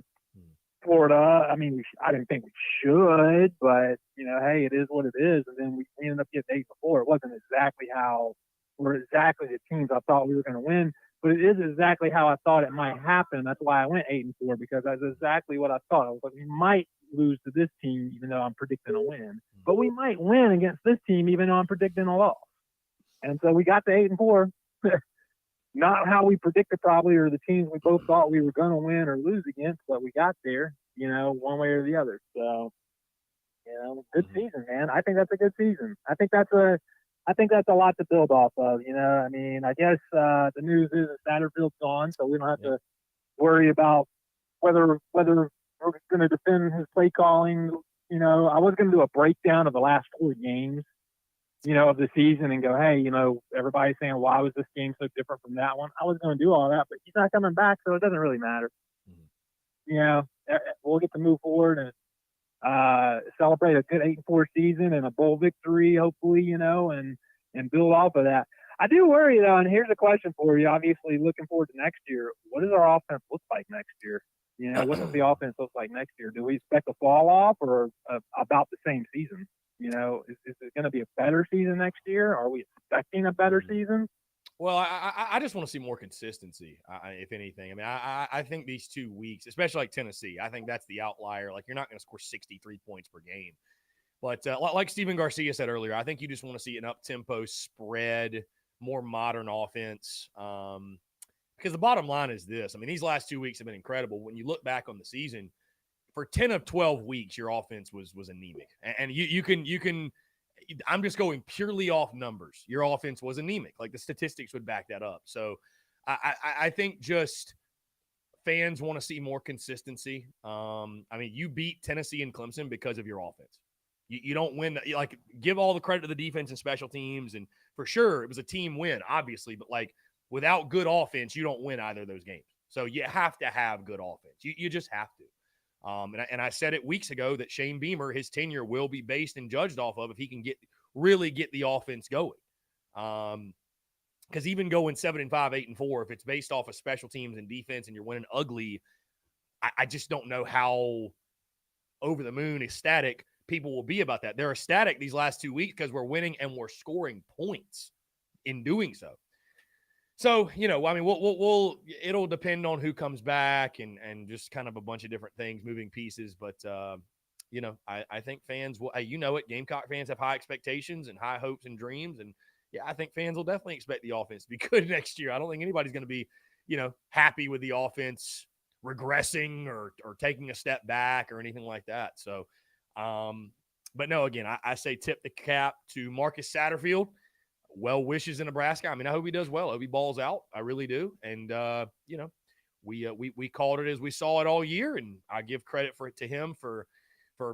Florida. I mean, I didn't think we should, but, you know, hey, it is what it is. And then we ended up getting 8-4. It wasn't exactly the teams I thought we were going to win, but it is exactly how I thought it might happen. That's why I went 8-4, because that's exactly what I thought. I was like, we might lose to this team, even though I'm predicting a win, but we might win against this team, even though I'm predicting a loss. And so we got to 8-4, not how we predicted probably, or the teams we both thought we were going to win or lose against, but we got there, you know, one way or the other. So, you know, good season, man. I think that's a good season. I think that's a lot to build off of, you know. I mean, I guess the news is that Satterfield's gone, so we don't have to worry about whether we're going to defend his play calling. You know, I was going to do a breakdown of the last 4 games, you know, of the season and go, hey, you know, everybody's saying, why was this game so different from that one? I was going to do all that, but he's not coming back, so it doesn't really matter. You know, we'll get to move forward and celebrate a good 8-4 season and a bowl victory, hopefully, you know, and build off of that. I do worry, though, and here's a question for you. Obviously, looking forward to next year. What does our offense look like next year? You know, what does the offense look like next year? Do we expect a fall off or about the same season? You know, is it going to be a better season next year? Are we expecting a better season? Well, I just want to see more consistency, if anything. I mean, I think these 2 weeks, especially like Tennessee, I think that's the outlier. Like, you're not going to score 63 points per game. But like Stephen Garcia said earlier, I think you just want to see an up-tempo spread, more modern offense. Because the bottom line is this. I mean, these last 2 weeks have been incredible. When you look back on the season, for 10 of 12 weeks, your offense was anemic. And you can I'm just going purely off numbers. Your offense was anemic. Like, the statistics would back that up. So I think just fans want to see more consistency. I mean, you beat Tennessee and Clemson because of your offense. You don't win. Like, give all the credit to the defense and special teams. And for sure, it was a team win, obviously. But, like, without good offense, you don't win either of those games. So you have to have good offense. You just have to. And I said it weeks ago that Shane Beamer, his tenure will be based and judged off of if he can really get the offense going. Because even going 7-5, 8-4, if it's based off of special teams and defense and you're winning ugly, I just don't know how over the moon ecstatic people will be about that. They're ecstatic these last 2 weeks because we're winning and we're scoring points in doing so. So, you know, I mean, it'll depend on who comes back and just kind of a bunch of different things, moving pieces. But, you know, I think fans will, you know it, Gamecock fans have high expectations and high hopes and dreams. And, yeah, I think fans will definitely expect the offense to be good next year. I don't think anybody's going to be, you know, happy with the offense regressing or taking a step back or anything like that. So, but no, again, I say tip the cap to Marcus Satterfield. Well wishes in Nebraska. I mean, I hope he does well. I hope he balls out. I really do. And, you know, we called it as we saw it all year. And I give credit to him for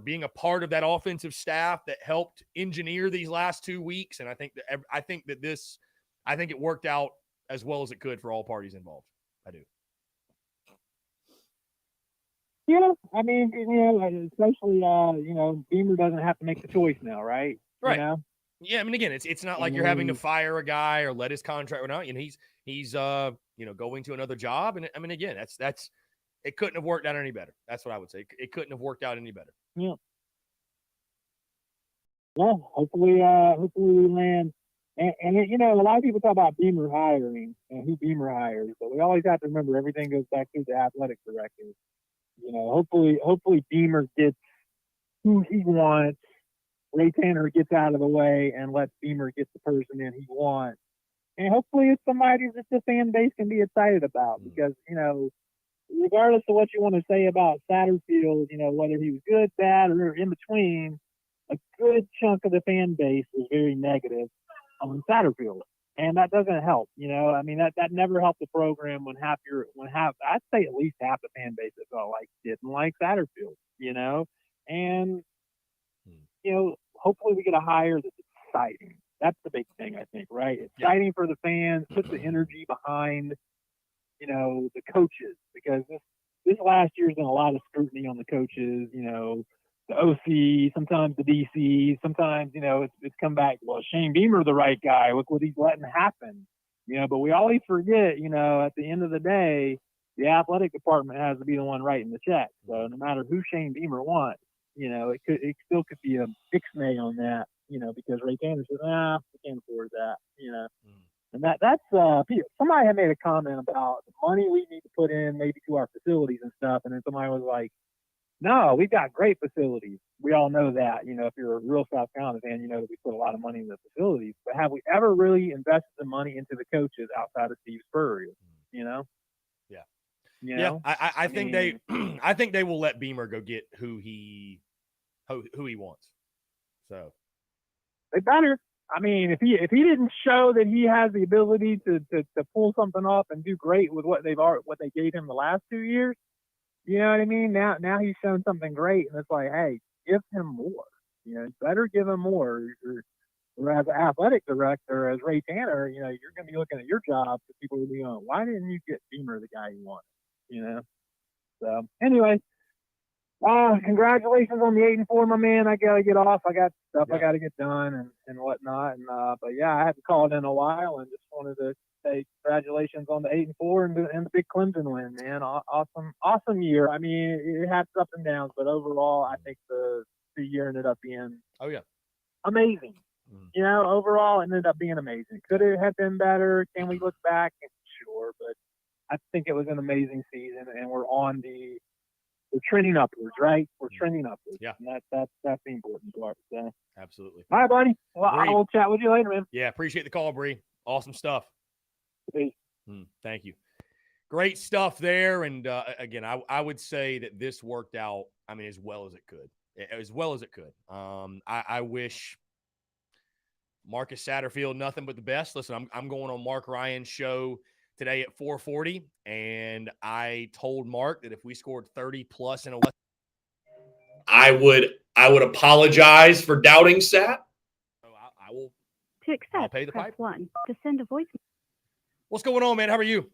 being a part of that offensive staff that helped engineer these last 2 weeks. And I think it worked out as well as it could for all parties involved. I do. Yeah. I mean, you know, especially, you know, Beamer doesn't have to make the choice now, right? Right. You know? Yeah, I mean, again, it's not like you're having to fire a guy or let his contract run out. You know, he's you know, going to another job, and I mean, again, that's it couldn't have worked out any better. That's what I would say. It couldn't have worked out any better. Yeah. Well, hopefully we land And you know, a lot of people talk about Beamer hiring and who Beamer hires, but we always have to remember everything goes back to the athletic director. You know, hopefully Beamer gets who he wants. Ray Tanner gets out of the way and lets Beamer get the person in he wants. And hopefully it's somebody that the fan base can be excited about, because, you know, regardless of what you want to say about Satterfield, you know, whether he was good, bad, or in between, a good chunk of the fan base was very negative on Satterfield. And that doesn't help, you know. I mean, that never helped the program I'd say at least half the fan base that felt like didn't like Satterfield, you know. And, you know, hopefully we get a hire that's exciting. That's the big thing, I think, right? Exciting for the fans, put the energy behind, you know, the coaches, because this last year's been a lot of scrutiny on the coaches, you know, the OC, sometimes the DC, sometimes, you know, it's come back, well, Shane Beamer, the right guy, look what he's letting happen, you know, but we always forget, you know, at the end of the day, the athletic department has to be the one writing the check. So no matter who Shane Beamer wants, you know, it still could be a ixnay on that, you know, because Ray Tanner says, we can't afford that, you know. And that's somebody had made a comment about the money we need to put in maybe to our facilities and stuff, and then somebody was like, no, we've got great facilities. We all know that, you know, if you're a real South Carolina fan, you know that we put a lot of money in the facilities. But have we ever really invested the money into the coaches outside of Steve Spurrier, you know? Yeah. You know? I think I think they will let Beamer go get who he wants. So they better. I mean, if he didn't show that he has the ability to pull something off and do great with what they gave him the last 2 years, you know what I mean? Now he's shown something great, and it's like, hey, give him more. You know, better give him more. Or as an athletic director, as Ray Tanner, you know, you're going to be looking at your job, because people will be going, why didn't you get Beamer the guy you wanted? You know. So anyway. Congratulations on the 8-4, my man. I gotta get off. I got stuff I gotta get done and whatnot. And but yeah, I haven't called in a while, and just wanted to say congratulations on the 8-4 and the big Clemson win, man. Awesome year. I mean, it had ups and downs, but overall, I think the year ended up being amazing. You know, overall, it ended up being amazing. Could it have been better? Can we look back? Sure, but I think it was an amazing season, and we're trending upwards, right? We're trending upwards. Yeah. And that's the important part. So. Absolutely. All right, buddy. Well, Bree, I will chat with you later, man. Yeah, appreciate the call, Bree. Awesome stuff. Peace. Thank you. Great stuff there. And again, I would say that this worked out, I mean, as well as it could. I wish Marcus Satterfield nothing but the best. Listen, I'm going on Mark Ryan's show today at 4:40, and I told Mark that if we scored 30 plus in a I would apologize for doubting Sat. I will. To accept, I'll pay the press pipe. 1. To send a voice. What's going on, man? How are you?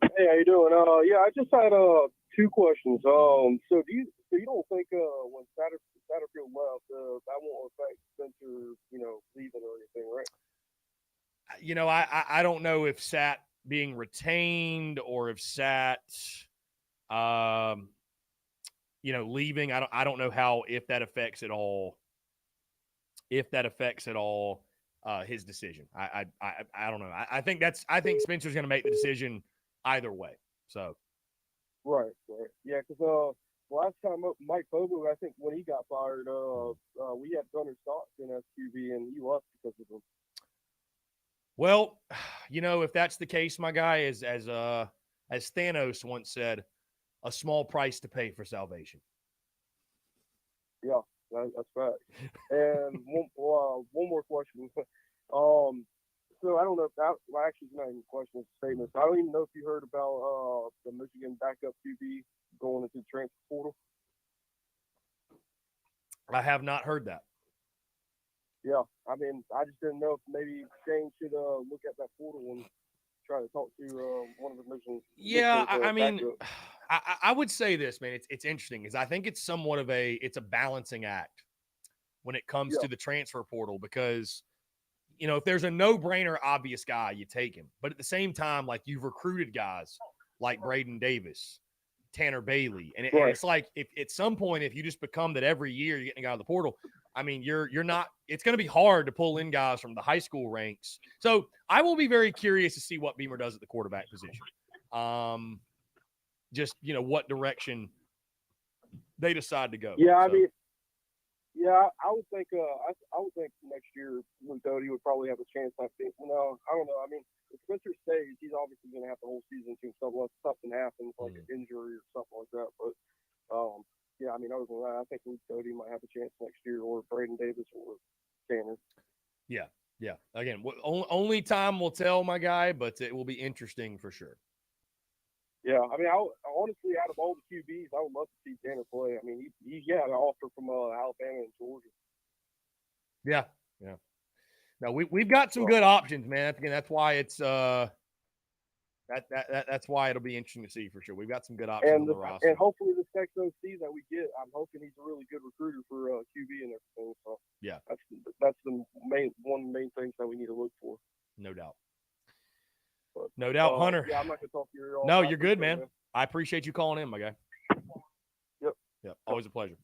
Hey, how you doing? Yeah, I just had 2 questions. So you don't think when Satterfield left, that won't affect Spencer, you know, leaving or anything, right? You know, I don't know if Sat being retained or if Sat, you know, leaving. I don't know how, if that affects at all. His decision. I don't know. I think Spencer's going to make the decision either way. So. Right. Yeah, because last time Mike Bobo, I think when he got fired, we had Gunnar Stockton as QB, and he left because of him. Well, you know, if that's the case, my guy, as Thanos once said, a small price to pay for salvation. Yeah, that's right. And one more question. So I don't know if that actually is not even a question, it's a statement. So I don't even know if you heard about the Michigan backup QB going into the transfer portal. I have not heard that. Yeah, I mean, I just didn't know if maybe Shane should look at that portal and try to talk to one of the Michigan. Yeah, I mean, I would say this, man. It's interesting because I think it's somewhat of a balancing act when it comes to the transfer portal, because, you know, if there's a no-brainer obvious guy, you take him. But at the same time, like, you've recruited guys like Braden Davis, Tanner Bailey, and it's like, if at some point, if you just become that every year you're getting a guy out of the portal, I mean, you're not. It's going to be hard to pull in guys from the high school ranks. So I will be very curious to see what Beamer does at the quarterback position. Just what direction they decide to go. Yeah, I mean, yeah, I would think I would think next year Luke Doty would probably have a chance. I think. No, I don't know. I mean, if Spencer stays, he's obviously going to have the whole season to himself unless something happens, like an injury or something like that. But yeah, I mean, other than that, I think Luke Doty might have a chance next year, or Braden Davis, or Tanner. Yeah. Again, only time will tell, my guy, but it will be interesting for sure. Yeah, I mean, honestly, out of all the QBs, I would love to see Tanner play. I mean, he got an offer from Alabama and Georgia. Yeah. No, we've got some good options, man. That's why it's that's why it'll be interesting to see for sure. We've got some good options on the roster. And hopefully this next OC that we get, I'm hoping he's a really good recruiter for QB and everything. So yeah, that's one of the main things that we need to look for. No doubt. But, no doubt, Hunter. Yeah, I'm not gonna talk to you all. No, you're good, man. I appreciate you calling in, my guy. Yep. Always a pleasure.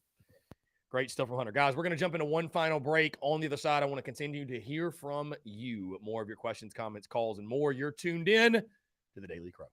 Great stuff from Hunter. Guys, we're going to jump into one final break. On the other side, I want to continue to hear from you. More of your questions, comments, calls, and more. You're tuned in to the Daily Crow.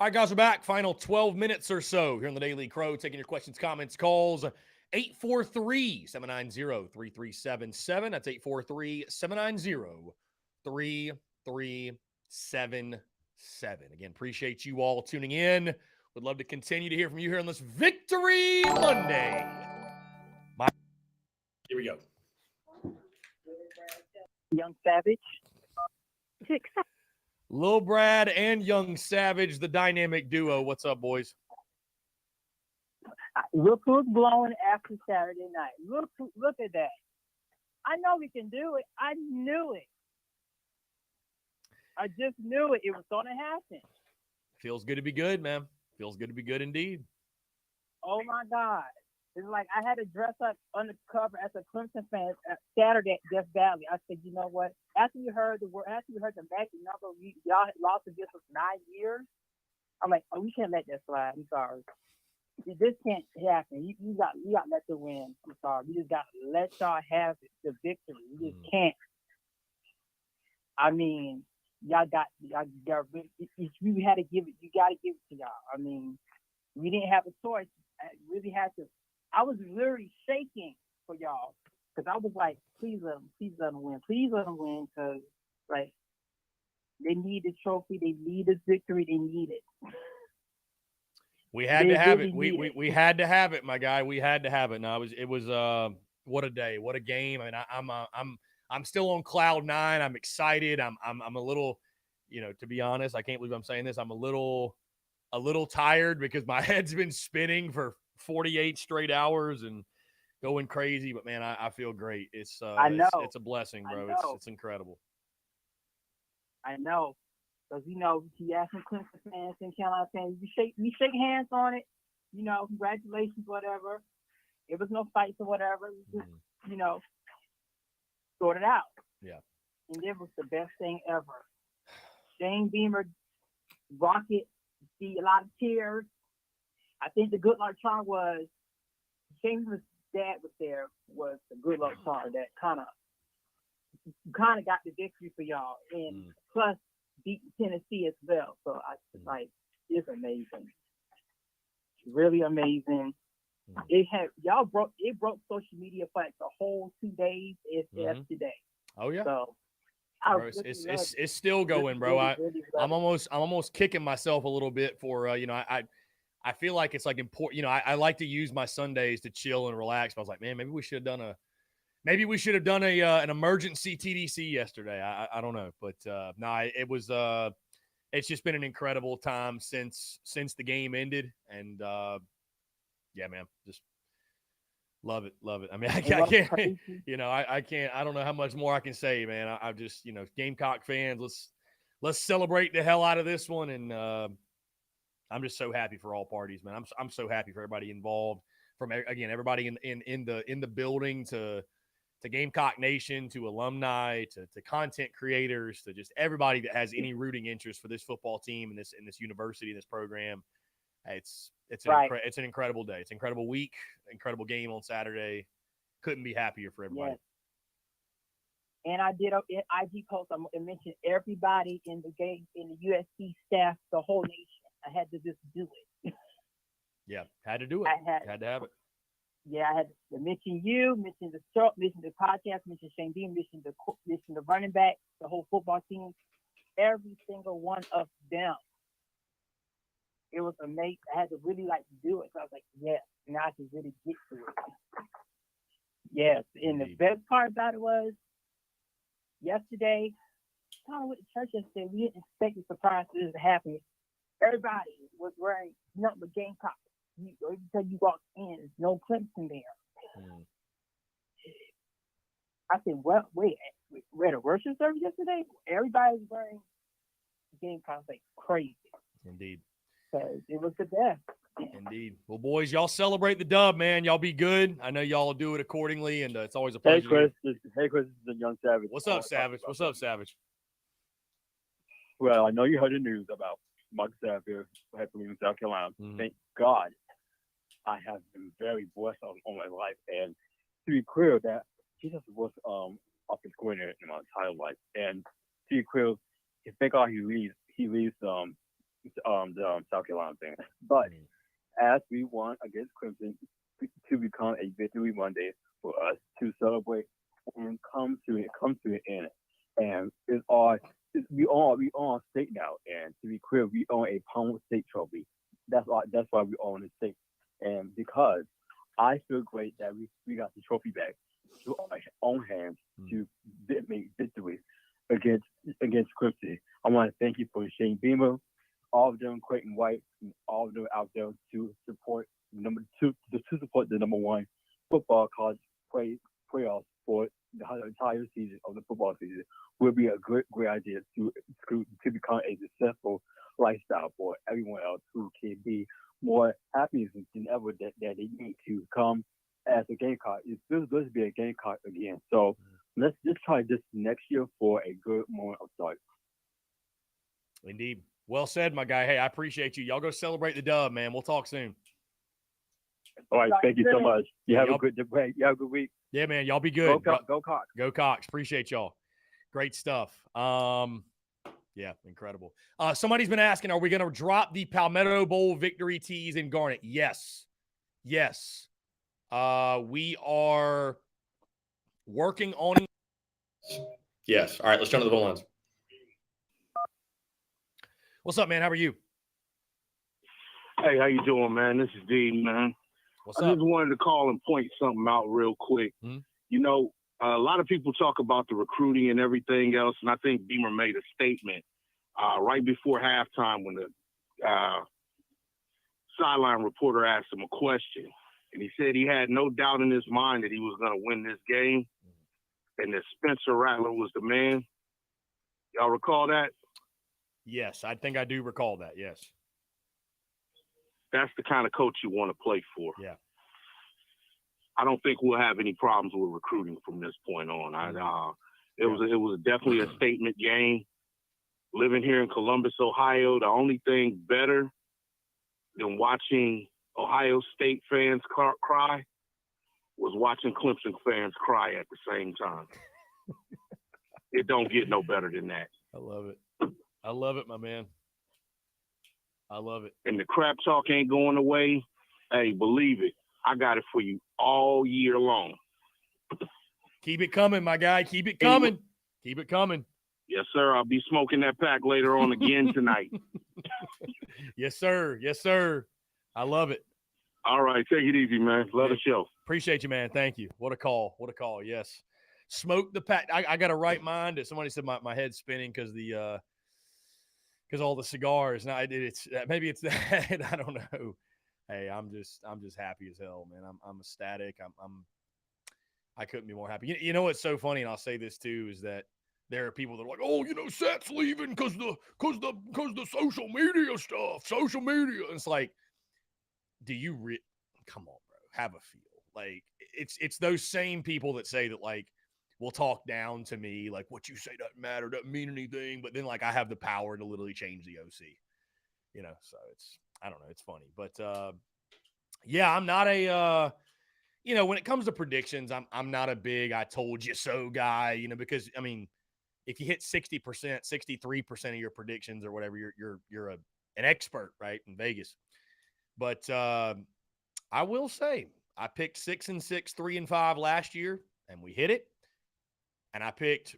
All right, guys, we're back. Final 12 minutes or so here on the Daily Crow, taking your questions, comments, calls. 843-790-3377. That's 843-790-3377. Again, appreciate you all tuning in. Would love to continue to hear from you here on this Victory Monday. Here we go. Young Savage. Lil Brad and Young Savage, the dynamic duo. What's up, boys? Look who's blowing after Saturday night. Look at that. I know we can do it. I knew it. I just knew it. It was going to happen. Feels good to be good, man. Feels good to be good indeed. Oh, my God. It's like I had to dress up undercover as a Clemson fan Saturday at Death Valley. I said, you know what? After you heard the magic number, y'all had lost against us 9 years. I'm like, oh, we can't let that slide. I'm sorry. This can't happen. You got to let them win. I'm sorry. You just got to let y'all have the victory. You just can't. I mean, you had to give it. You got to give it to y'all. I mean, we didn't have a choice. I really had to. I was literally shaking for y'all because I was like, please let them win. Please let them win because, like, they need the trophy. They need this victory. They need it. We had to have it. We had to have it, my guy. We had to have it. No, it was what a day, what a game. I mean, I'm still on cloud nine. I'm excited. I'm a little, to be honest, I can't believe I'm saying this. I'm a little tired because my head's been spinning for 48 straight hours and going crazy. But man, I feel great. It's it's a blessing, bro. It's incredible. I know. Because, he asked some Clemson fans in Carolina fans, we shake hands on it, congratulations, whatever. It was no fights or whatever. We just, sort it out. Yeah. And it was the best thing ever. Shane Beamer, Rocket, see a lot of tears. I think the good luck charm was Shane Beamer's dad was there, was the good luck charm that kind of got the victory for y'all. And plus, beat Tennessee as well. So it's amazing. Really amazing. It broke social media for like the whole 2 days. It's today. Oh yeah. So bro, it's still going, bro. I'm almost kicking myself a little bit for I feel like it's like important. I like to use my Sundays to chill and relax. But I was like, man, maybe we should have done an emergency TDC yesterday. I don't know, but it was. It's just been an incredible time since the game ended, and yeah, man, just love it. I mean, I can't. I can't. I don't know how much more I can say, man. I just Gamecock fans, let's celebrate the hell out of this one, and I'm just so happy for all parties, man. I'm so happy for everybody involved. From again, everybody in the building to Gamecock Nation, to alumni, to content creators, to just everybody that has any rooting interest for this football team and this university, this program. It's an incredible day. It's an incredible week, incredible game on Saturday. Couldn't be happier for everybody. Yes. And I did an IG post. I mentioned everybody in the game, in the USC staff, the whole nation. I had to just do it. Yeah, had to do it. Had to have it. Yeah, I had to mention you, mention the show, mention the podcast, mention Shane Dean, mention the running back, the whole football team, every single one of them. It was amazing. I had to really do it. So I was like, yes, now I can really get to it. Yes, and the best part about it was yesterday, kind of with the church yesterday, we didn't expect the surprise to this to happen. Everybody was wearing nothing but Gamecock. Every time you walk in, there's no Clemson there. I said, well, wait, we had a worship service yesterday? Everybody was wearing Gamecocks like crazy. Indeed. Because it was the best. Indeed. Well, boys, y'all celebrate the dub, man. Y'all be good. I know y'all will do it accordingly, and it's always a pleasure. Hey, Chris, this is Young Savage. What's up, Savage? What's up, Savage? Well, I know you heard the news about Marcus Satterfield had to leave in South Carolina. Thank God I have been very blessed on my life. And to be clear, that Jesus was offensive coordinator in my entire life. And to be clear, thank God he leaves the South Carolina thing. But as we won against Clemson to become a victory Monday for us to celebrate and come to an end. And we own state now. And to be clear, we own a Palmer State trophy. That's why we own the state. And because I feel great that we got the trophy back to our own hands to make victories against Clemson. I want to thank you for Shane Beamer, all of them, Creighton White, and all of them out there to support the number one football college playoffs for the entire season of the football season. Will be a great idea to become a successful lifestyle for everyone else who can be more happy than ever that they need to come as a Gamecock. It's supposed to be a Gamecock again. So let's just try this next year for a good moment of start. Indeed. Well said, my guy. Hey, I appreciate you. Y'all go celebrate the dub, man. We'll talk soon. All right. Thank you so much. You have a good day. You have a good week. Yeah, man. Y'all be good. Go Cox. Go Cox. Appreciate y'all. Great stuff. Yeah, incredible. Somebody's been asking, are we going to drop the Palmetto Bowl victory tees in Garnet? Yes. Yes. We are working on it. Yes. All right, let's jump to the phone lines. What's up, man? How are you? Hey, how you doing, man? This is D, man. What's I up? just wanted to call and point something out real quick. Mm-hmm. You know, a lot of people talk about the recruiting and everything else, and I think Beamer made a statement right before halftime when the sideline reporter asked him a question. And he said he had no doubt in his mind that he was going to win this game and that Spencer Rattler was the man. Y'all recall that? Yes, I think I do recall that, yes. That's the kind of coach you want to play for. Yeah. I don't think we'll have any problems with recruiting from this point on. It was definitely a statement game. Living here in Columbus, Ohio, the only thing better than watching Ohio State fans cry was watching Clemson fans cry at the same time. It don't get no better than that. I love it. I love it, my man. I love it. And the crap talk ain't going away. Hey, believe it. I got it for you all year long. Keep it coming, my guy. Keep it coming. Keep it coming. Yes, sir. I'll be smoking that pack later on again tonight. Yes, sir. Yes, sir. I love it. All right. Take it easy, man. Love the show. Appreciate you, man. Thank you. What a call. What a call. Yes. Smoke the pack. I got a right mind. Somebody said my head's spinning because all the cigars. Now it's maybe it's that. I don't know. Hey, I'm just happy as hell, man. I'm ecstatic. I couldn't be more happy. You know what's so funny, and I'll say this too, is that there are people that are like, oh, you know, Seth's leaving because the social media stuff, social media. And it's like, do you come on, bro? Have a feel. Like it's those same people that say that like will talk down to me, like what you say doesn't matter, doesn't mean anything. But then like I have the power to literally change the OC. You know, so I don't know, it's funny. But yeah, I'm not a you know, when it comes to predictions, I'm not a big I told you so guy, you know, because I mean, if you hit 60%, 63% of your predictions or whatever, you're an expert, right, in Vegas. But I will say I picked 6-6, 3-5 last year, and we hit it. And I picked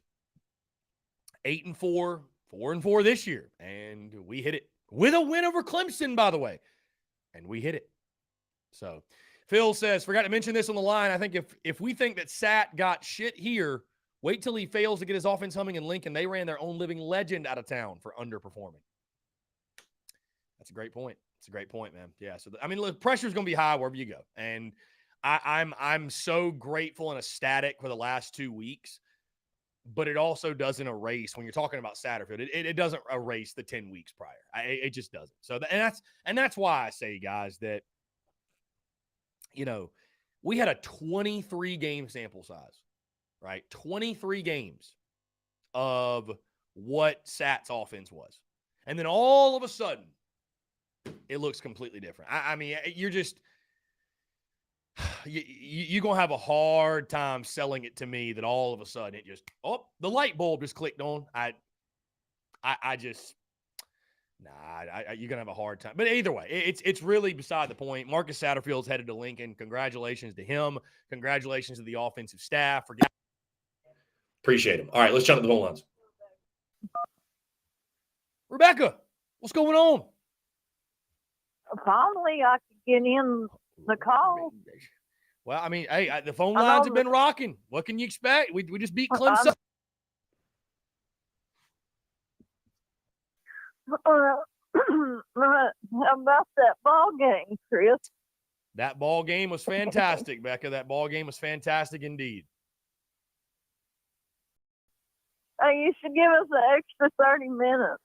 8-4, 4-4 this year, and we hit it with a win over Clemson, by the way, and we hit it. So Phil says, forgot to mention this on the line. I think if we think that Sat got shit here, wait till he fails to get his offense humming in Lincoln. They ran their own living legend out of town for underperforming. That's a great point. It's a great point, man. Yeah. So, I mean, look, pressure's going to be high wherever you go. And I'm so grateful and ecstatic for the last 2 weeks, but it also doesn't erase when you're talking about Satterfield. It doesn't erase the 10 weeks prior. It just doesn't. So, and that's why I say, guys, that, you know, we had a 23 game sample size, right? 23 games of what Sat's offense was. And then all of a sudden, it looks completely different. I mean, you're just you're going to have a hard time selling it to me that all of a sudden it just, the light bulb just clicked on. Nah, you're gonna have a hard time. But either way, it's really beside the point. Marcus Satterfield's headed to Lincoln. Congratulations to him. Congratulations to the offensive staff. Appreciate him. All right, let's jump to the phone lines. Rebecca, what's going on? Finally, I could get in the call. Well, I mean, hey, the phone lines have been rocking. What can you expect? We just beat Clemson. How about that ball game, Chris? That ball game was fantastic, Becca. That ball game was fantastic indeed. You should give us an extra 30 minutes.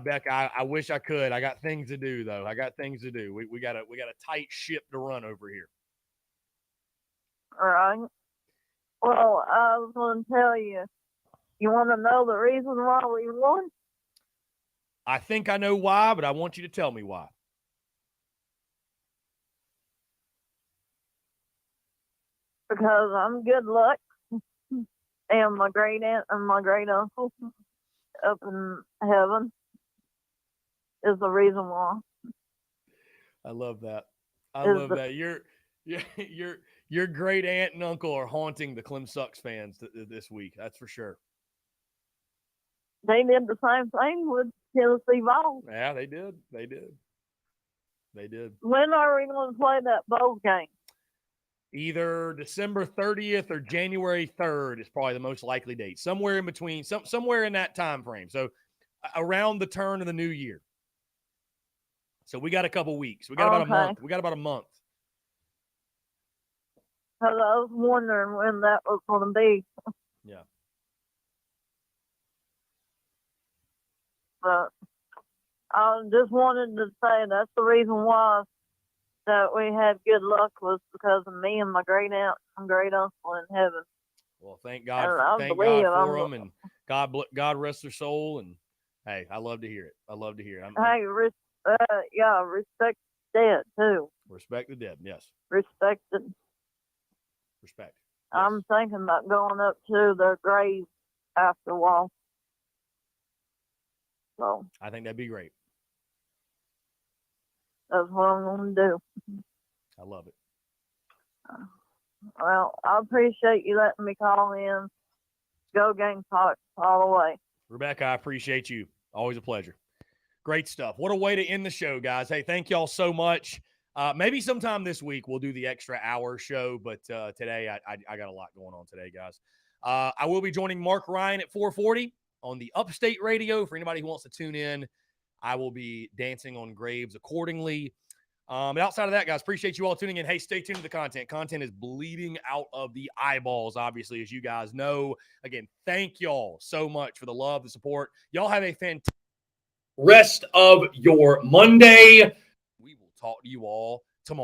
Becca, I wish I could. I got things to do, though. I got things to do. We got a tight ship to run over here. All right. Well, I was going to tell you. You want to know the reason why we won? I think I know why, but I want you to tell me why. Because I'm good luck, and my great aunt and my great uncle up in heaven is the reason why. I love that. I love that. Your great aunt and uncle are haunting the Clem Sucks fans this week. That's for sure. They did the same thing with Tennessee Vols. Yeah, they did. When are we going to play that bowl game? Either December 30th or January 3rd is probably the most likely date. Somewhere in between, somewhere in that time frame. So around the turn of the new year. So we got a couple weeks. We got about a month. Because I was wondering when that was going to be. Yeah. But I just wanted to say that's the reason why that we had good luck was because of me and my great aunt and great uncle in heaven. Well, thank God for them, and God rest their soul. And hey, I love to hear it. Respect the dead too. Respect the dead, yes. Respect. Yes. I'm thinking about going up to their graves after a while. So I think that'd be great. That's what I'm going to do. I love it. Well, I appreciate you letting me call in. Go Gamecocks all the way. Rebecca, I appreciate you. Always a pleasure. Great stuff. What a way to end the show, guys. Hey, thank y'all so much. Maybe sometime this week we'll do the extra hour show, but today I got a lot going on today, guys. I will be joining Mark Ryan at 4:40 on the Upstate Radio. For anybody who wants to tune in, I will be dancing on graves accordingly. But outside of that, guys, appreciate you all tuning in. Hey, stay tuned to the content. Content is bleeding out of the eyeballs, obviously, as you guys know. Again, thank y'all so much for the love, the support. Y'all have a fantastic rest of your Monday. We will talk to you all